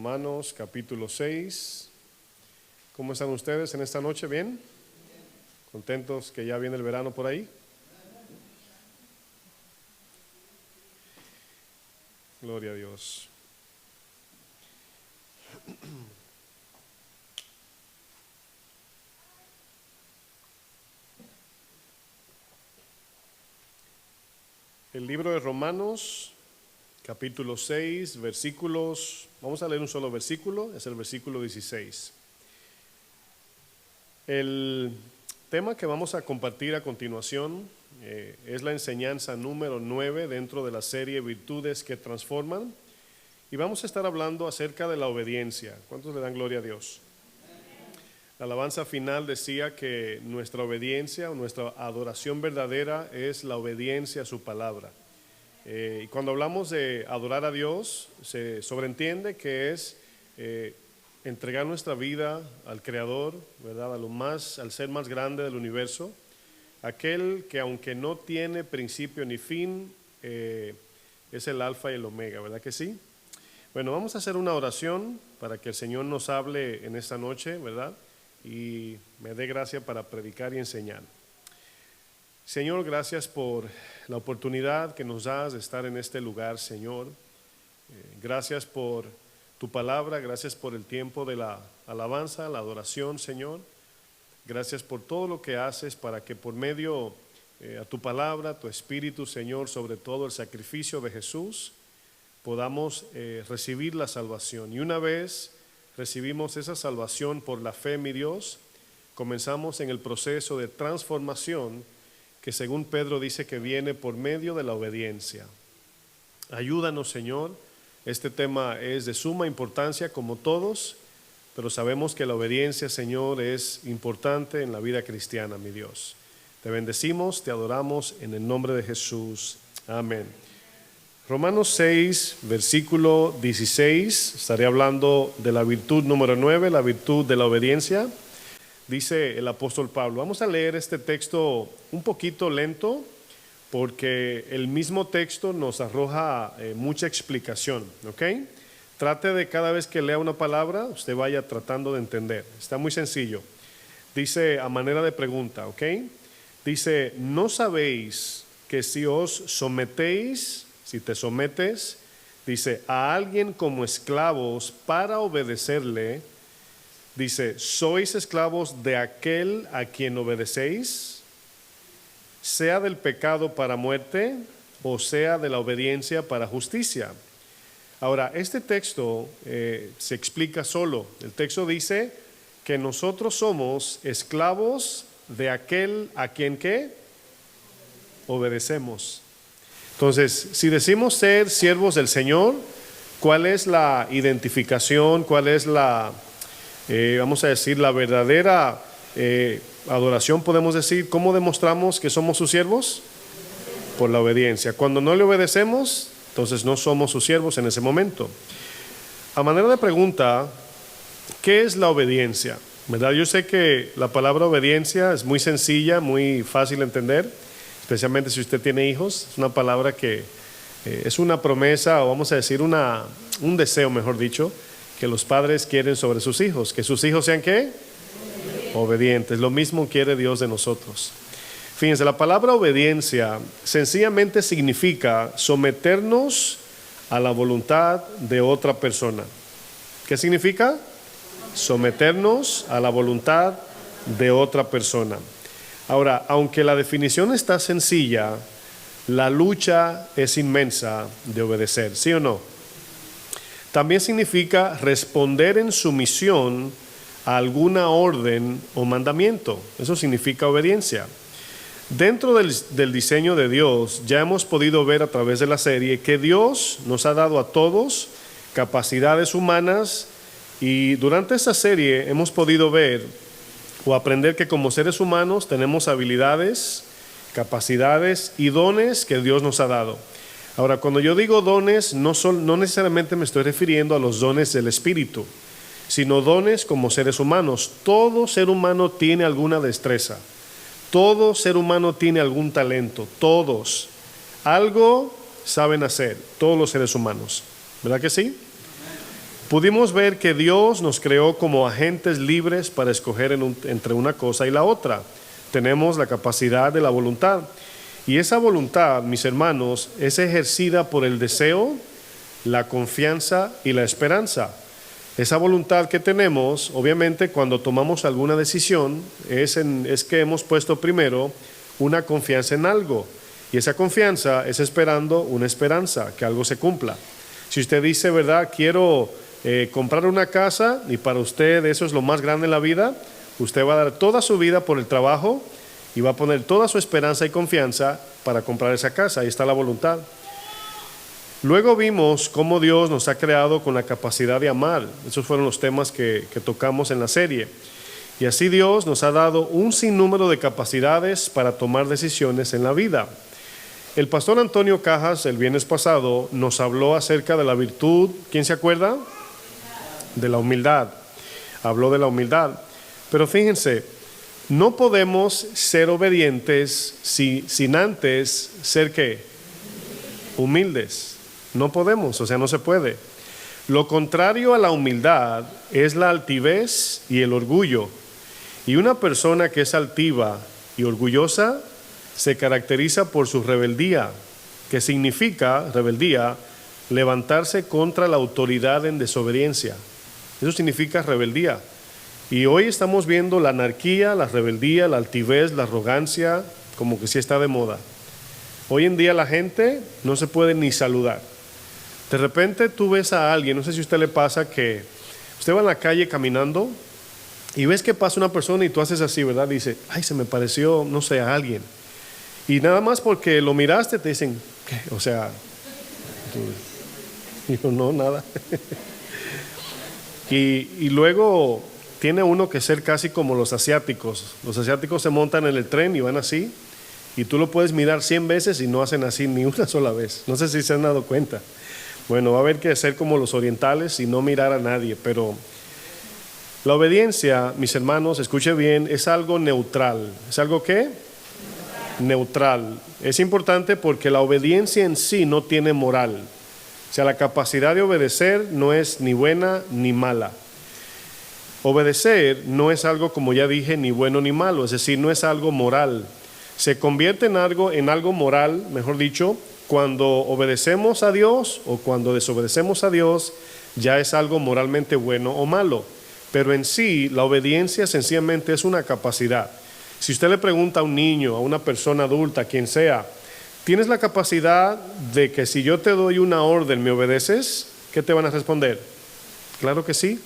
Romanos capítulo 6. ¿Cómo están ustedes en esta noche? ¿Bien? ¿Contentos que ya viene el verano por ahí? Gloria a Dios. El libro de Romanos, capítulo 6, versículos, vamos a leer un solo versículo, es el versículo 16. El tema que vamos a compartir a continuación es la enseñanza número 9 dentro de la serie Virtudes que Transforman, y vamos a estar hablando acerca de la obediencia. ¿Cuántos le dan gloria a Dios? La alabanza final decía que nuestra obediencia o nuestra adoración verdadera es la obediencia a su palabra. Y cuando hablamos de adorar a Dios, se sobreentiende que es entregar nuestra vida al Creador, ¿verdad? Al ser más grande del universo, aquel que aunque no tiene principio ni fin, es el alfa y el omega, ¿verdad que sí? Bueno, vamos a hacer una oración para que el Señor nos hable en esta noche, ¿verdad? Y me dé gracia para predicar y enseñar. Señor, gracias por la oportunidad que nos das de estar en este lugar, Señor. Gracias por tu palabra, gracias por el tiempo de la alabanza, la adoración, Señor. Gracias por todo lo que haces para que por medio a tu palabra, tu Espíritu, Señor, sobre todo el sacrificio de Jesús, podamos recibir la salvación. Y una vez recibimos esa salvación por la fe, mi Dios, comenzamos en el proceso de transformación que según Pedro dice que viene por medio de la obediencia. Ayúdanos, Señor. Este tema es de suma importancia como todos, pero sabemos que la obediencia, Señor, es importante en la vida cristiana, mi Dios. Te bendecimos, te adoramos en el nombre de Jesús. Amén. Romanos 6, versículo 16, estaré hablando de la virtud número 9, la virtud de la obediencia. Dice el apóstol Pablo. Vamos a leer este texto un poquito lento porque el mismo texto nos arroja mucha explicación, ¿ok? Trate de cada vez que lea una palabra, usted vaya tratando de entender. Está muy sencillo. Dice a manera de pregunta, ¿ok? Dice, ¿no sabéis que si os sometéis, si te sometes, dice, a alguien como esclavos para obedecerle, dice, ¿sois esclavos de aquel a quien obedecéis? Sea del pecado para muerte o sea de la obediencia para justicia. Ahora, este texto se explica solo. El texto dice que nosotros somos esclavos de aquel a quien ¿qué? Obedecemos. Entonces, si decimos ser siervos del Señor, ¿cuál es la identificación? ¿Cuál es la, vamos a decir, la verdadera adoración? Podemos decir, ¿cómo demostramos que somos sus siervos? Por la obediencia. Cuando no le obedecemos, entonces no somos sus siervos en ese momento. A manera de pregunta, ¿qué es la obediencia? ¿Verdad? Yo sé que la palabra obediencia es muy sencilla, muy fácil de entender, especialmente si usted tiene hijos. Es una palabra que es una promesa, o vamos a decir un deseo, mejor dicho, que los padres quieren sobre sus hijos. Que sus hijos sean ¿qué? Obedientes. Lo mismo quiere Dios de nosotros. Fíjense, la palabra obediencia sencillamente significa someternos a la voluntad de otra persona. ¿Qué significa? Someternos a la voluntad de otra persona. Ahora, aunque la definición está sencilla, la lucha es inmensa de obedecer, ¿sí o no? También significa responder en sumisión a alguna orden o mandamiento. Eso significa obediencia. Dentro del diseño de Dios, ya hemos podido ver a través de la serie que Dios nos ha dado a todos capacidades humanas, y durante esta serie hemos podido ver o aprender que como seres humanos tenemos habilidades, capacidades y dones que Dios nos ha dado. Ahora, cuando yo digo dones, no necesariamente me estoy refiriendo a los dones del Espíritu, sino dones como seres humanos. Todo ser humano tiene alguna destreza. Todo ser humano tiene algún talento. Todos. Algo saben hacer. Todos los seres humanos. ¿Verdad que sí? pudimos ver que Dios nos creó como agentes libres para escoger entre una cosa y la otra. Tenemos la capacidad de la voluntad. Y esa voluntad, mis hermanos, es ejercida por el deseo, la confianza y la esperanza. Esa voluntad que tenemos, obviamente, cuando tomamos alguna decisión, es que hemos puesto primero una confianza en algo. Y esa confianza es esperando una esperanza, que algo se cumpla. Si usted dice, ¿verdad? Quiero comprar una casa, y para usted eso es lo más grande en la vida, usted va a dar toda su vida por el trabajo y va a poner toda su esperanza y confianza para comprar esa casa. Ahí está la voluntad. Luego vimos cómo Dios nos ha creado con la capacidad de amar. Esos fueron los temas que tocamos en la serie. Y así Dios nos ha dado un sinnúmero de capacidades para tomar decisiones en la vida. El pastor Antonio Cajas el viernes pasado nos habló acerca de la virtud, ¿quién se acuerda? De la humildad. Habló de la humildad. Pero fíjense, no podemos ser obedientes sin antes ser ¿qué? Humildes. No podemos, o sea, no se puede. Lo contrario a la humildad es la altivez y el orgullo. Y una persona que es altiva y orgullosa se caracteriza por su rebeldía, que significa, rebeldía, levantarse contra la autoridad en desobediencia. Eso significa rebeldía. Y hoy estamos viendo la anarquía, la rebeldía, la altivez, la arrogancia, como que sí está de moda. Hoy en día la gente no se puede ni saludar. De repente tú ves a alguien, no sé si a usted le pasa que usted va en la calle caminando y ves que pasa una persona y tú haces así, ¿verdad? Dice, ay, se me pareció, no sé, a alguien. Y nada más porque lo miraste te dicen, ¿qué? O sea, digo, no, nada. y luego tiene uno que ser casi como los asiáticos. Los asiáticos se montan en el tren y van así, y tú lo puedes mirar 100 veces y no hacen así ni una sola vez. No sé si se han dado cuenta. Bueno, va a haber que ser como los orientales y no mirar a nadie, pero la obediencia, mis hermanos, escuche bien, es algo neutral. ¿Es algo qué? Neutral. Es importante porque la obediencia en sí no tiene moral. O sea, la capacidad de obedecer no es ni buena ni mala. Obedecer no es algo, como ya dije, ni bueno ni malo, es decir, no es algo moral. Se convierte en algo moral, mejor dicho, cuando obedecemos a Dios o cuando desobedecemos a Dios, ya es algo moralmente bueno o malo. Pero en sí, la obediencia sencillamente es una capacidad. Si usted le pregunta a un niño, a una persona adulta, quien sea, ¿tienes la capacidad de que si yo te doy una orden, me obedeces? ¿Qué te van a responder? Claro que sí,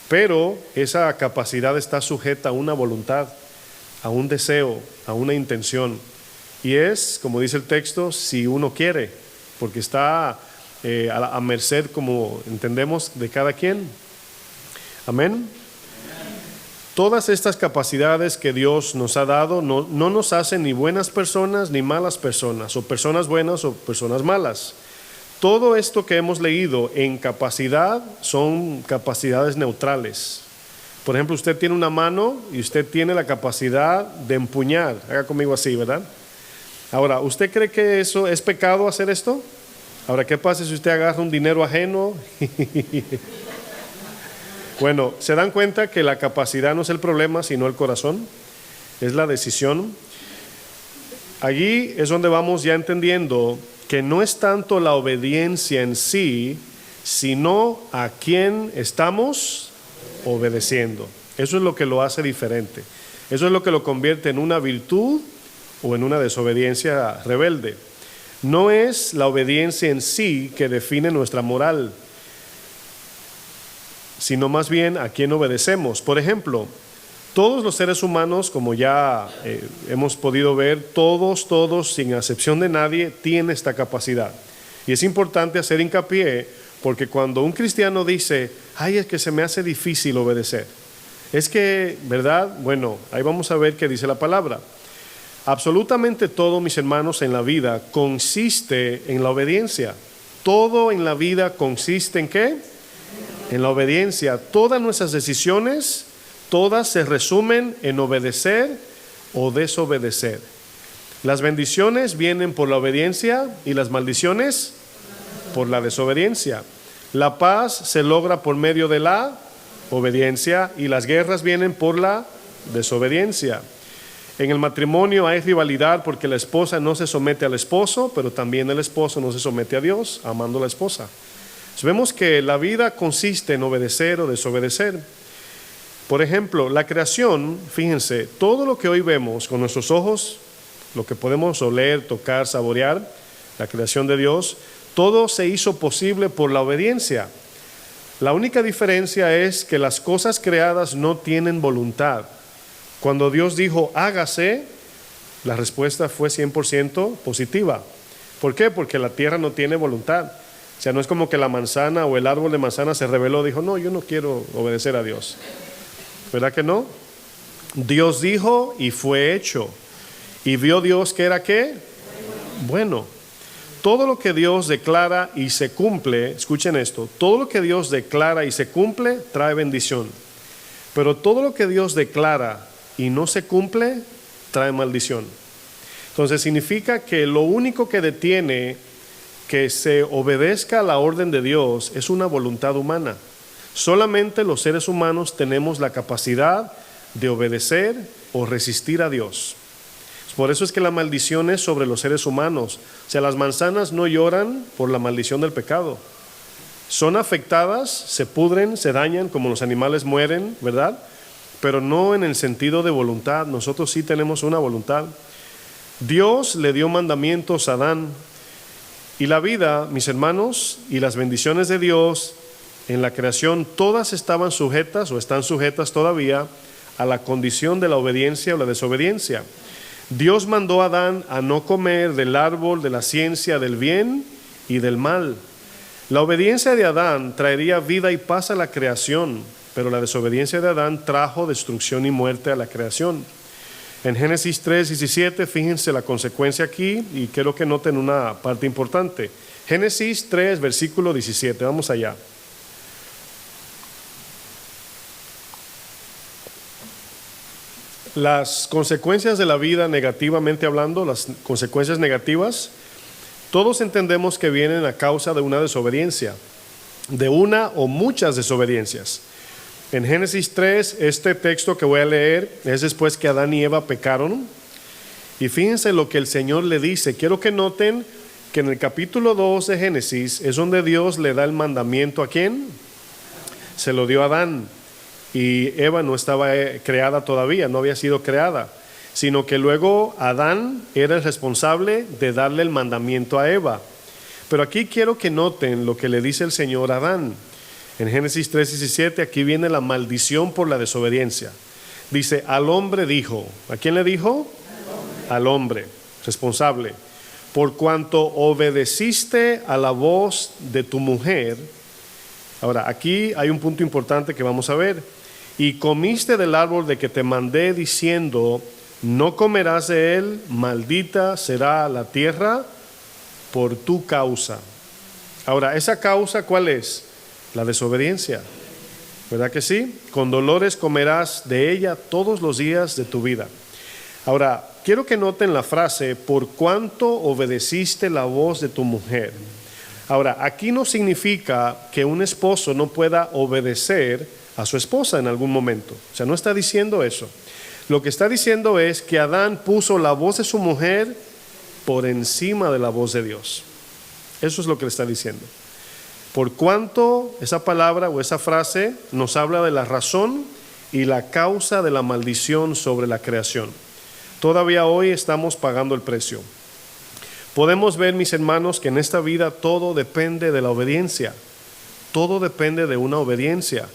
pero esa capacidad está sujeta a una voluntad, a un deseo, a una intención. Y es, como dice el texto, si uno quiere, porque está a merced, como entendemos, de cada quien. Amén. Todas estas capacidades que Dios nos ha dado no nos hacen ni buenas personas ni malas personas, o personas buenas o personas malas. Todo esto que hemos leído en capacidad son capacidades neutrales. Por ejemplo, usted tiene una mano y usted tiene la capacidad de empuñar. Haga conmigo así, ¿verdad? Ahora, ¿usted cree que eso es pecado hacer esto? Ahora, ¿qué pasa si usted agarra un dinero ajeno? Bueno, ¿se dan cuenta que la capacidad no es el problema, sino el corazón? Es la decisión. Allí es donde vamos ya entendiendo que no es tanto la obediencia en sí, sino a quién estamos obedeciendo. Eso es lo que lo hace diferente. Eso es lo que lo convierte en una virtud o en una desobediencia rebelde. No es la obediencia en sí que define nuestra moral, sino más bien a quién obedecemos. Por ejemplo, todos los seres humanos, como ya hemos podido ver, todos, sin excepción de nadie, tienen esta capacidad. Y es importante hacer hincapié, porque cuando un cristiano dice, ay, es que se me hace difícil obedecer, es que, ¿verdad? Bueno, ahí vamos a ver qué dice la palabra. Absolutamente todo, mis hermanos, en la vida consiste en la obediencia. Todo en la vida consiste ¿en qué? En la obediencia. Todas nuestras decisiones, todas se resumen en obedecer o desobedecer. Las bendiciones vienen por la obediencia y las maldiciones por la desobediencia. La paz se logra por medio de la obediencia y las guerras vienen por la desobediencia. En el matrimonio hay rivalidad porque la esposa no se somete al esposo, pero también el esposo no se somete a Dios, amando a la esposa. Entonces, vemos que la vida consiste en obedecer o desobedecer. Por ejemplo, la creación, fíjense, todo lo que hoy vemos con nuestros ojos, lo que podemos oler, tocar, saborear, la creación de Dios, todo se hizo posible por la obediencia. La única diferencia es que las cosas creadas no tienen voluntad. Cuando Dios dijo, hágase, la respuesta fue 100% positiva. ¿Por qué? Porque la tierra no tiene voluntad. O sea, no es como que la manzana o el árbol de manzana se rebeló, dijo, no, yo no quiero obedecer a Dios. ¿Verdad que no? Dios dijo y fue hecho. ¿Y vio Dios que era qué? Bueno. Todo lo que Dios declara y se cumple, escuchen esto, todo lo que Dios declara y se cumple trae bendición. Pero todo lo que Dios declara y no se cumple, trae maldición. Entonces significa que lo único que detiene que se obedezca a la orden de Dios es una voluntad humana. Solamente los seres humanos tenemos la capacidad de obedecer o resistir a Dios. Por eso es que la maldición es sobre los seres humanos. O sea, las manzanas no lloran por la maldición del pecado. Son afectadas, se pudren, se dañan, como los animales mueren, ¿verdad? Pero no en el sentido de voluntad. Nosotros sí tenemos una voluntad. Dios le dio mandamientos a Adán. Y la vida, mis hermanos, y las bendiciones de Dios en la creación, todas estaban sujetas o están sujetas todavía a la condición de la obediencia o la desobediencia. Dios mandó a Adán a no comer del árbol de la ciencia del bien y del mal. La obediencia de Adán traería vida y paz a la creación, pero la desobediencia de Adán trajo destrucción y muerte a la creación. En Génesis 3:17, fíjense la consecuencia aquí y quiero que noten una parte importante. Génesis 3, versículo 17, vamos allá. Las consecuencias de la vida, negativamente hablando, las consecuencias negativas, todos entendemos que vienen a causa de una desobediencia, de una o muchas desobediencias. En Génesis 3, este texto que voy a leer es después que Adán y Eva pecaron. Y fíjense lo que el Señor le dice. Quiero que noten que en el capítulo 2 de Génesis es donde Dios le da el mandamiento ¿a quién? Se lo dio a Adán. Y Eva no estaba creada todavía, no había sido creada, sino que luego Adán era el responsable de darle el mandamiento a Eva. Pero aquí quiero que noten lo que le dice el Señor a Adán. En Génesis 3:17, aquí viene la maldición por la desobediencia. Dice, al hombre dijo, ¿a quién le dijo? Al hombre, responsable. Por cuanto obedeciste a la voz de tu mujer. Ahora, aquí hay un punto importante que vamos a ver. Y comiste del árbol de que te mandé diciendo, no comerás de él, maldita será la tierra por tu causa. Ahora, ¿esa causa cuál es? La desobediencia. ¿Verdad que sí? Con dolores comerás de ella todos los días de tu vida. Ahora, quiero que noten la frase, por cuanto obedeciste la voz de tu mujer. Ahora, aquí no significa que un esposo no pueda obedecer a su esposa en algún momento. O sea, no está diciendo eso. Lo que está diciendo es que Adán puso la voz de su mujer por encima de la voz de Dios. Eso es lo que le está diciendo. Por cuanto esa palabra o esa frase nos habla de la razón y la causa de la maldición sobre la creación. Todavía hoy estamos pagando el precio. Podemos ver, mis hermanos, que en esta vida todo depende de la obediencia. Todo depende de una obediencia.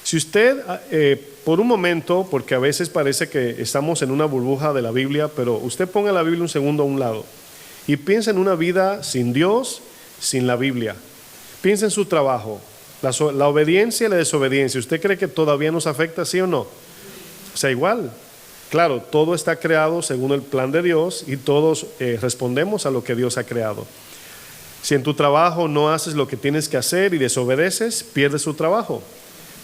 Si usted, por un momento, porque a veces parece que estamos en una burbuja de la Biblia, pero usted ponga la Biblia un segundo a un lado y piensa en una vida sin Dios, sin la Biblia. Piensa en su trabajo, la obediencia y la desobediencia. ¿Usted cree que todavía nos afecta, sí o no? O sea, igual. Claro, todo está creado según el plan de Dios y todos respondemos a lo que Dios ha creado. Si en tu trabajo no haces lo que tienes que hacer y desobedeces, pierdes tu trabajo.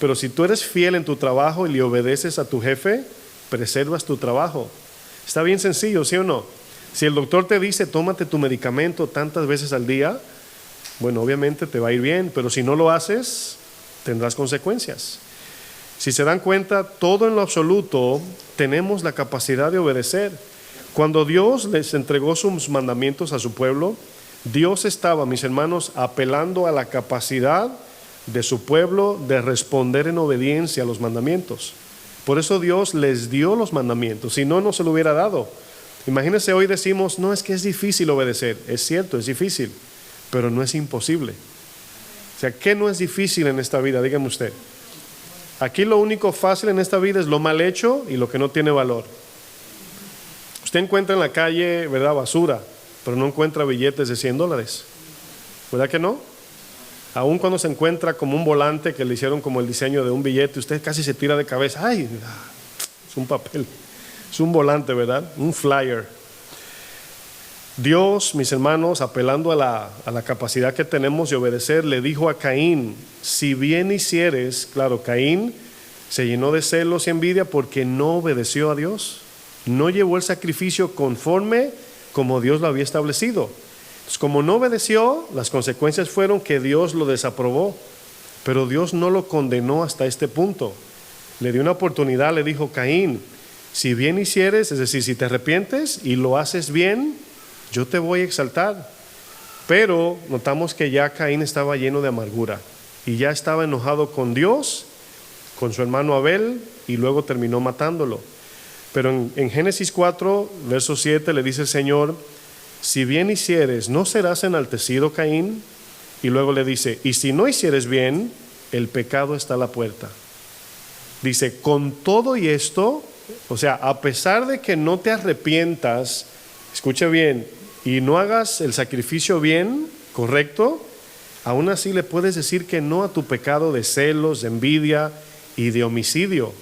Pero si tú eres fiel en tu trabajo y le obedeces a tu jefe, preservas tu trabajo. Está bien sencillo, ¿sí o no? Si el doctor te dice, tómate tu medicamento tantas veces al día, Bueno, obviamente te va a ir bien, pero si no lo haces, tendrás consecuencias. Si se dan cuenta, todo en lo absoluto tenemos la capacidad de obedecer. Cuando Dios les entregó sus mandamientos a su pueblo, Dios estaba, mis hermanos, apelando a la capacidad de su pueblo de responder en obediencia a los mandamientos. Por eso Dios les dio los mandamientos, si no, no se lo hubiera dado. Imagínense, hoy decimos, no, es que es difícil obedecer. Es cierto, es difícil, pero no es imposible. O sea, ¿qué no es difícil en esta vida? Dígame usted. Aquí lo único fácil en esta vida es lo mal hecho y lo que no tiene valor. Usted encuentra en la calle, ¿verdad?, basura, pero no encuentra billetes de $100. ¿Verdad que no? Aún cuando se encuentra como un volante que le hicieron como el diseño de un billete, usted casi se tira de cabeza. ¡Ay! Es un papel. Es un volante, ¿verdad? Un flyer. Dios, mis hermanos, apelando a la capacidad que tenemos de obedecer, le dijo a Caín, si bien hicieres, claro, Caín se llenó de celos y envidia porque no obedeció a Dios, no llevó el sacrificio conforme como Dios lo había establecido. Entonces, como no obedeció, las consecuencias fueron que Dios lo desaprobó, pero Dios no lo condenó hasta este punto. Le dio una oportunidad, le dijo, Caín, si bien hicieres, es decir, si te arrepientes y lo haces bien, yo te voy a exaltar. Pero notamos que ya Caín estaba lleno de amargura y ya estaba enojado con Dios, con su hermano Abel, y luego terminó matándolo. Pero en Génesis 4, verso 7 le dice el Señor, si bien hicieres, ¿no serás enaltecido, Caín? Y luego le dice, y si no hicieres bien, el pecado está a la puerta. Dice, con todo y esto, o sea, a pesar de que no te arrepientas, escuche bien, y no hagas el sacrificio bien, correcto, aún así le puedes decir que no a tu pecado de celos, de envidia y de homicidio.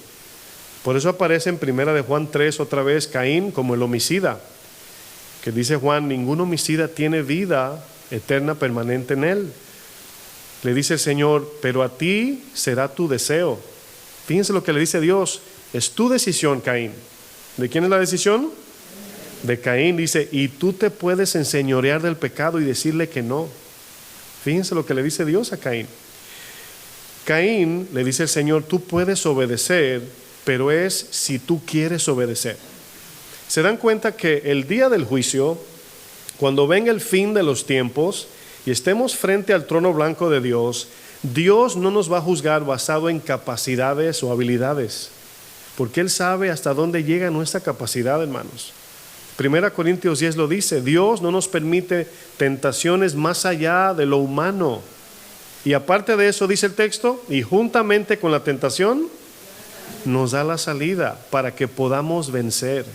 Por eso aparece en 1 de Juan 3 otra vez Caín como el homicida, que dice Juan, ningún homicida tiene vida eterna permanente en él. Le dice el Señor, pero a ti será tu deseo. Fíjense lo que le dice Dios, es tu decisión, Caín. ¿De quién es la decisión? De Caín. Dice, y tú te puedes enseñorear del pecado y decirle que no. Fíjense lo que le dice Dios a Caín. Caín, le dice el Señor, tú puedes obedecer, pero es si tú quieres obedecer. Se dan cuenta que el día del juicio, cuando venga el fin de los tiempos y estemos frente al trono blanco de Dios, Dios no nos va a juzgar basado en capacidades o habilidades, porque Él sabe hasta dónde llega nuestra capacidad, hermanos. 1 Corintios 10 lo dice, Dios no nos permite tentaciones más allá de lo humano. Y aparte de eso, dice el texto, y juntamente con la tentación, nos da la salida para que podamos vencer.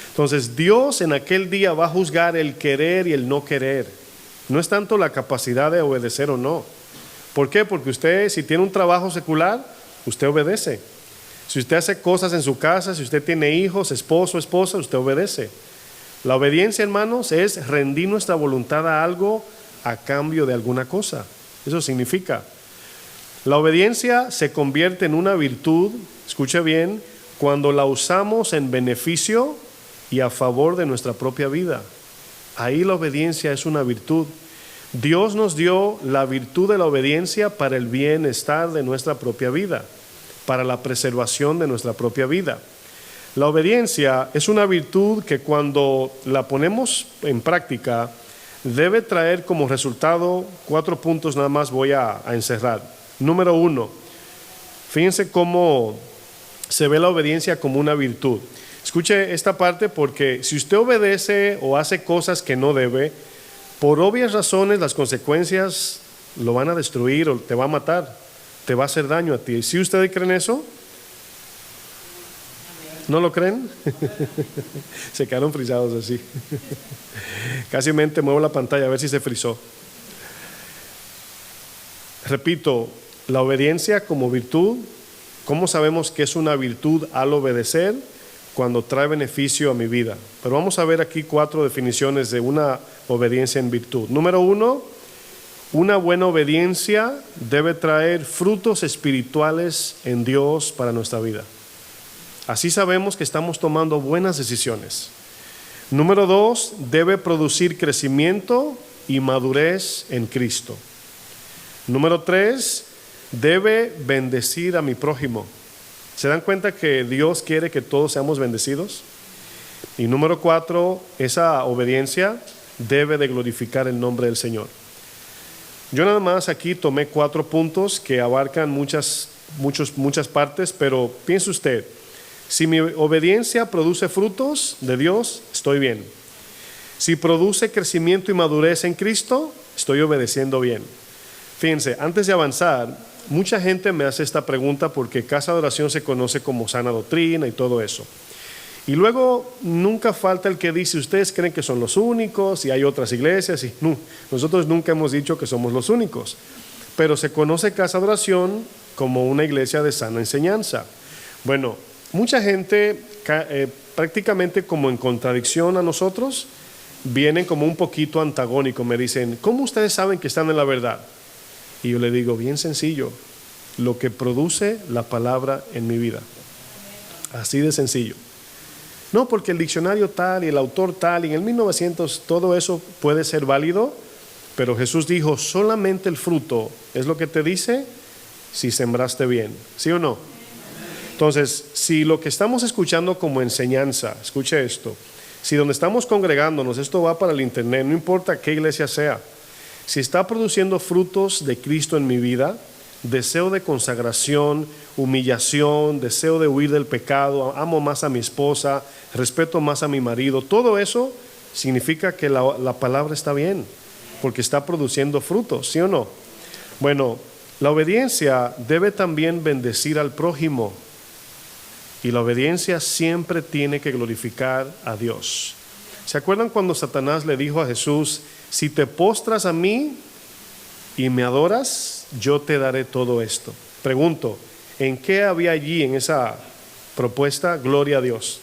Entonces, Dios en aquel día va a juzgar el querer y el no querer. No es tanto la capacidad de obedecer o no. ¿Por qué? Porque usted, si tiene un trabajo secular, usted obedece. Si usted hace cosas en su casa, si usted tiene hijos, esposo, esposa, usted obedece. La obediencia, hermanos, es rendir nuestra voluntad a algo a cambio de alguna cosa. Eso significa. La obediencia se convierte en una virtud, escuche bien, cuando la usamos en beneficio y a favor de nuestra propia vida. Ahí la obediencia es una virtud. Dios nos dio la virtud de la obediencia para el bienestar de nuestra propia vida, para la preservación de nuestra propia vida. La obediencia es una virtud que cuando la ponemos en práctica debe traer como resultado 4 puntos nada más voy a encerrar. Número 1, fíjense cómo se ve la obediencia como una virtud. Escuche esta parte porque si usted obedece o hace cosas que no debe, por obvias razones las consecuencias lo van a destruir o te va a matar, te va a hacer daño a ti. ¿Sí ustedes creen eso? ¿No lo creen? Se quedaron frisados así. Casi muevo la pantalla a ver si se frizó. Repito, la obediencia como virtud, ¿cómo sabemos que es una virtud al obedecer? Cuando trae beneficio a mi vida. Pero vamos a ver aquí 4 definiciones de una obediencia en virtud. Número 1, una buena obediencia debe traer frutos espirituales en Dios para nuestra vida. Así sabemos que estamos tomando buenas decisiones. Número 2, debe producir crecimiento y madurez en Cristo. Número 3, debe bendecir a mi prójimo. ¿Se dan cuenta que Dios quiere que todos seamos bendecidos? Y número 4, esa obediencia debe de glorificar el nombre del Señor. Yo nada más aquí tomé 4 puntos que abarcan muchas partes, pero piense usted, si mi obediencia produce frutos de Dios, estoy bien. Si produce crecimiento y madurez en Cristo, estoy obedeciendo bien. Fíjense, antes de avanzar, mucha gente me hace esta pregunta porque Casa de Oración se conoce como sana doctrina y todo eso. Y luego nunca falta el que dice, ustedes creen que son los únicos y hay otras iglesias. Y no, nosotros nunca hemos dicho que somos los únicos, pero se conoce Casa de Oración como una iglesia de sana enseñanza. Bueno, mucha gente prácticamente como en contradicción a nosotros, vienen como un poquito antagónico, me dicen, ¿cómo ustedes saben que están en la verdad? Y yo le digo, bien sencillo, lo que produce la palabra en mi vida, así de sencillo. No, porque el diccionario tal y el autor tal y en el 1900 todo eso puede ser válido, pero Jesús dijo, solamente el fruto es lo que te dice si sembraste bien, ¿sí o no? Entonces, si lo que estamos escuchando como enseñanza, escuche esto, si donde estamos congregándonos, esto va para el internet, no importa qué iglesia sea, si está produciendo frutos de Cristo en mi vida, deseo de consagración, humillación, deseo de huir del pecado, amo más a mi esposa, respeto más a mi marido, todo eso significa que la palabra está bien, porque está produciendo frutos, ¿sí o no? Bueno, la obediencia debe también bendecir al prójimo, y la obediencia siempre tiene que glorificar a Dios. ¿Se acuerdan cuando Satanás le dijo a Jesús, si te postras a mí y me adoras, yo te daré todo esto? Pregunto, ¿en qué había allí en esa propuesta gloria a Dios?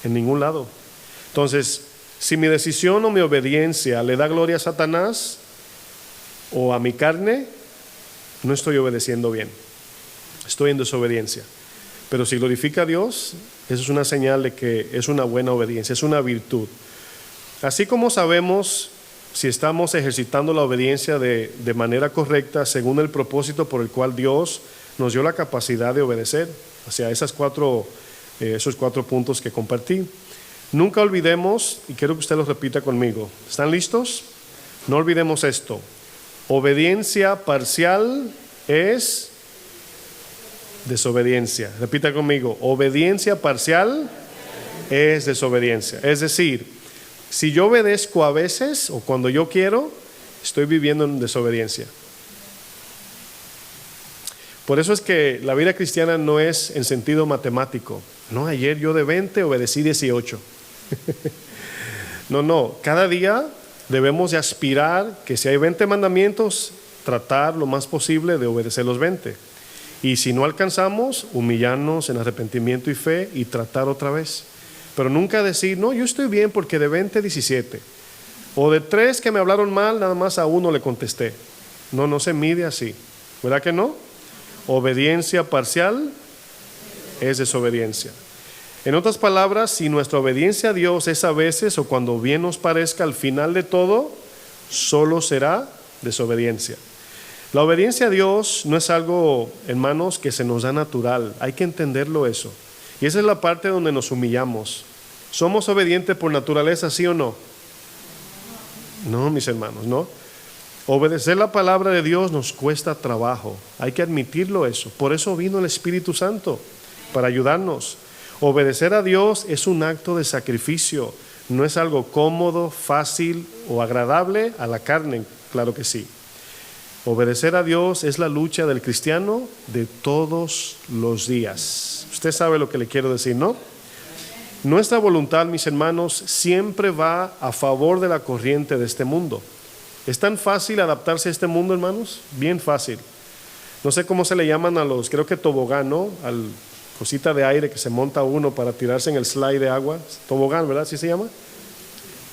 En ningún lado. Entonces, si mi decisión o mi obediencia le da gloria a Satanás o a mi carne, no estoy obedeciendo bien, estoy en desobediencia. Pero si glorifica a Dios, eso es una señal de que es una buena obediencia, es una virtud. Así como sabemos si estamos ejercitando la obediencia de manera correcta según el propósito por el cual Dios nos dio la capacidad de obedecer, o sea, esos 4 puntos que compartí. Nunca olvidemos, y quiero que usted los repita conmigo, ¿están listos? No olvidemos esto, obediencia parcial es desobediencia. Repita conmigo, obediencia parcial es desobediencia. Es decir, si yo obedezco a veces o cuando yo quiero, estoy viviendo en desobediencia. Por eso es que la vida cristiana no es en sentido matemático. No, ayer yo de 20 obedecí 18. No, cada día debemos de aspirar que si hay 20 mandamientos, tratar lo más posible de obedecer los 20. Y si no alcanzamos, humillarnos en arrepentimiento y fe y tratar otra vez. Pero nunca decir, no, yo estoy bien porque de 20, 17. O de 3 que me hablaron mal, nada más a 1 le contesté. No se mide así. ¿Verdad que no? Obediencia parcial es desobediencia. En otras palabras, si nuestra obediencia a Dios es a veces o cuando bien nos parezca, al final de todo, solo será desobediencia. La obediencia a Dios no es algo, hermanos, que se nos da natural. Hay que entenderlo eso. Y esa es la parte donde nos humillamos. ¿Somos obedientes por naturaleza, sí o no? No, mis hermanos, no. Obedecer la palabra de Dios nos cuesta trabajo. Hay que admitirlo eso. Por eso vino el Espíritu Santo, para ayudarnos. Obedecer a Dios es un acto de sacrificio. No es algo cómodo, fácil o agradable a la carne, claro que sí. Obedecer a Dios es la lucha del cristiano de todos los días. Usted sabe lo que le quiero decir, ¿no? Nuestra voluntad, mis hermanos, siempre va a favor de la corriente de este mundo. ¿Es tan fácil adaptarse a este mundo, hermanos? Bien fácil. No sé cómo se le llaman a los, creo que tobogán, ¿no? Al cosita de aire que se monta uno para tirarse en el slide de agua. Tobogán, ¿verdad? ¿Sí se llama?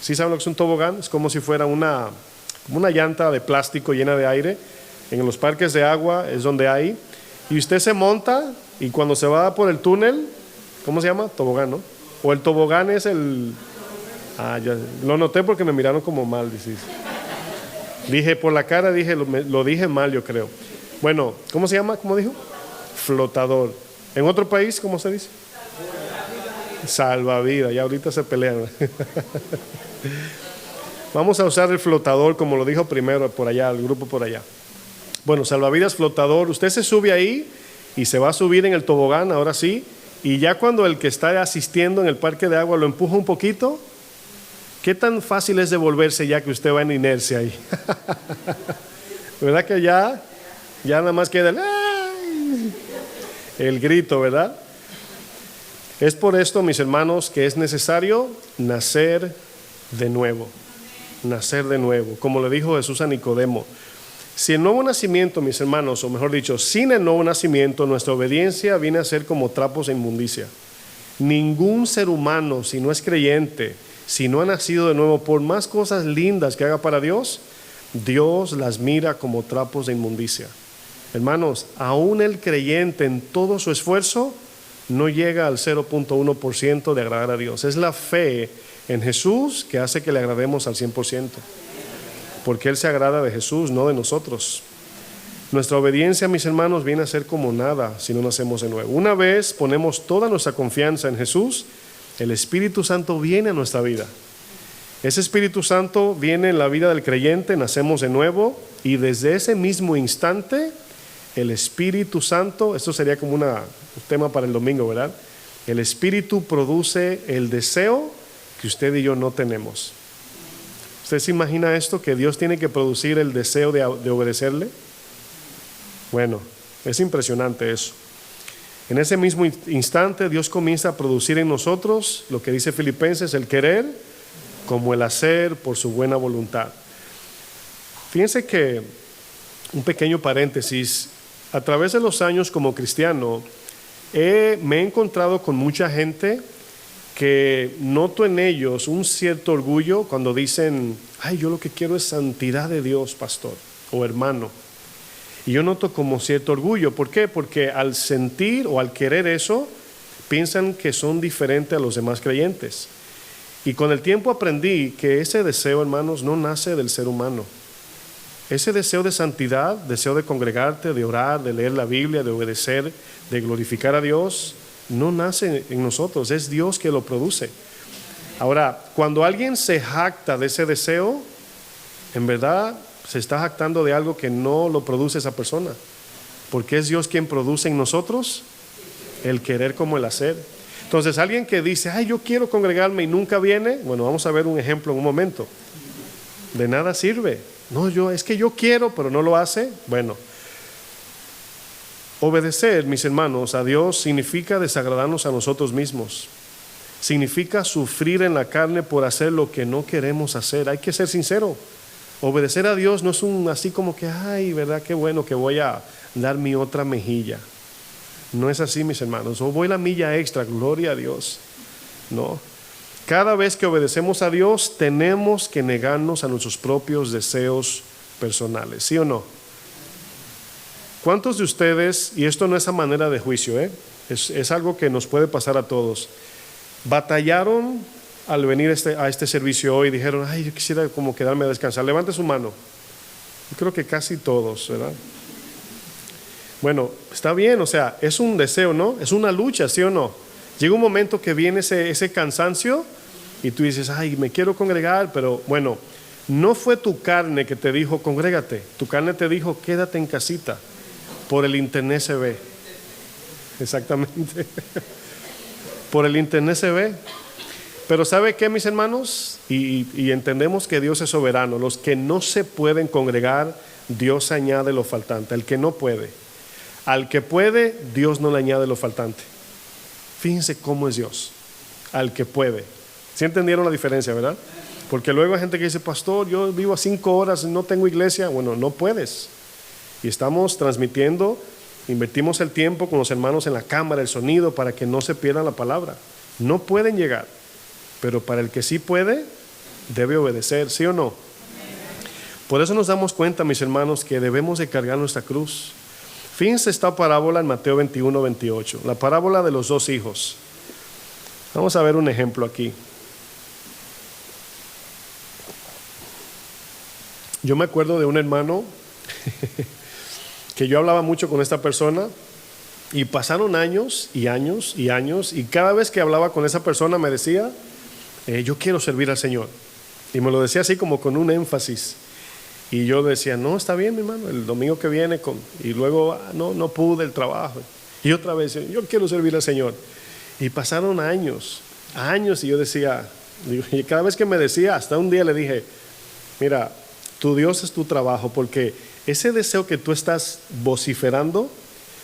¿Sí saben lo que es un tobogán? Es como si fuera una llanta de plástico llena de aire. En los parques de agua es donde hay. Y usted se monta y cuando se va por el túnel, ¿cómo se llama? Tobogán, ¿no? O el tobogán es el... ya lo noté porque me miraron como mal, dices. Dije por la cara, lo dije mal, yo creo. Bueno, ¿cómo se llama? ¿Cómo dijo? Flotador. ¿En otro país cómo se dice? Salvavidas. Ya ahorita se pelean. Vamos a usar el flotador como lo dijo primero por allá, el grupo por allá. Bueno, salvavidas flotador. Usted se sube ahí y se va a subir en el tobogán, ahora sí. Y ya cuando el que está asistiendo en el parque de agua lo empuja un poquito, ¿qué tan fácil es devolverse ya que usted va en inercia ahí? ¿Verdad que ya nada más queda el grito, ¿verdad? Es por esto, mis hermanos, que es necesario nacer de nuevo. Nacer de nuevo. Como le dijo Jesús a Nicodemo, si el nuevo nacimiento, mis hermanos, o mejor dicho, sin el nuevo nacimiento, nuestra obediencia viene a ser como trapos de inmundicia. Ningún ser humano, si no es creyente, si no ha nacido de nuevo, por más cosas lindas que haga para Dios, Dios las mira como trapos de inmundicia. Hermanos, aún el creyente en todo su esfuerzo no llega al 0.1% de agradar a Dios. Es la fe en Jesús que hace que le agrademos al 100%. Porque Él se agrada de Jesús, no de nosotros. Nuestra obediencia, mis hermanos, viene a ser como nada si no nacemos de nuevo. Una vez ponemos toda nuestra confianza en Jesús, el Espíritu Santo viene a nuestra vida. Ese Espíritu Santo viene en la vida del creyente, nacemos de nuevo y desde ese mismo instante el Espíritu Santo, esto sería como un tema para el domingo, ¿verdad? El Espíritu produce el deseo que usted y yo no tenemos. ¿Usted se imagina esto? Que Dios tiene que producir el deseo de obedecerle. Bueno, es impresionante eso. En ese mismo instante Dios comienza a producir en nosotros lo que dice Filipenses, el querer como el hacer por su buena voluntad. Fíjense que, un pequeño paréntesis, a través de los años como cristiano, me he encontrado con mucha gente que noto en ellos un cierto orgullo cuando dicen, ay, yo lo que quiero es santidad de Dios, pastor o hermano. Y yo noto como cierto orgullo. ¿Por qué? Porque al sentir o al querer eso, piensan que son diferentes a los demás creyentes. Y con el tiempo aprendí que ese deseo, hermanos, no nace del ser humano. Ese deseo de santidad, deseo de congregarte, de orar, de leer la Biblia, de obedecer, de glorificar a Dios, no nace en nosotros, es Dios que lo produce. Ahora, cuando alguien se jacta de ese deseo, en verdad se está jactando de algo que no lo produce esa persona, porque es Dios quien produce en nosotros el querer como el hacer. Entonces, alguien que dice, ay, yo quiero congregarme y nunca viene, bueno, vamos a ver un ejemplo en un momento. De nada sirve. No, es que yo quiero, pero no lo hace. Bueno, obedecer, mis hermanos, a Dios significa desagradarnos a nosotros mismos. Significa sufrir en la carne por hacer lo que no queremos hacer. Hay que ser sincero. Obedecer a Dios no es así como que, ay, verdad, qué bueno que voy a dar mi otra mejilla. No es así, mis hermanos. O voy la milla extra, gloria a Dios. No. Cada vez que obedecemos a Dios, tenemos que negarnos a nuestros propios deseos personales. ¿Sí o no? ¿Cuántos de ustedes, y esto no es a manera de juicio, es algo que nos puede pasar a todos, batallaron al venir a este servicio hoy y dijeron, ay, yo quisiera como quedarme a descansar? Levante su mano. Yo creo que casi todos, ¿verdad? Bueno, está bien, o sea, es un deseo, ¿no? Es una lucha, ¿sí o no? Llega un momento que viene ese cansancio y tú dices, ay, me quiero congregar, pero bueno, no fue tu carne que te dijo, congrégate. Tu carne te dijo, quédate en casita. Por el internet se ve. Exactamente. Por el internet se ve. Pero ¿sabe qué, mis hermanos? Y entendemos que Dios es soberano. Los que no se pueden congregar, Dios añade lo faltante. El que no puede. Al que puede, Dios no le añade lo faltante. Fíjense cómo es Dios. Al que puede. ¿Sí entendieron la diferencia, verdad? Porque luego hay gente que dice, pastor, yo vivo a 5 horas y no tengo iglesia. Bueno, no puedes. Y estamos transmitiendo, invertimos el tiempo con los hermanos en la cámara, el sonido, para que no se pierda la palabra. No pueden llegar. Pero para el que sí puede, debe obedecer, ¿sí o no? Por eso nos damos cuenta, mis hermanos, que debemos de cargar nuestra cruz. Fíjense esta parábola en Mateo 21, 28, la parábola de los 2 hijos. Vamos a ver un ejemplo aquí. Yo me acuerdo de un hermano que yo hablaba mucho con esta persona y pasaron años y años y años y cada vez que hablaba con esa persona me decía, yo quiero servir al Señor. Y me lo decía así como con un énfasis. Y yo decía, no, está bien, mi hermano, el domingo que viene. Y luego, no pude el trabajo. Y otra vez, yo quiero servir al Señor. Y pasaron años y yo decía, y cada vez que me decía, hasta un día le dije, mira, tu Dios es tu trabajo, porque ese deseo que tú estás vociferando,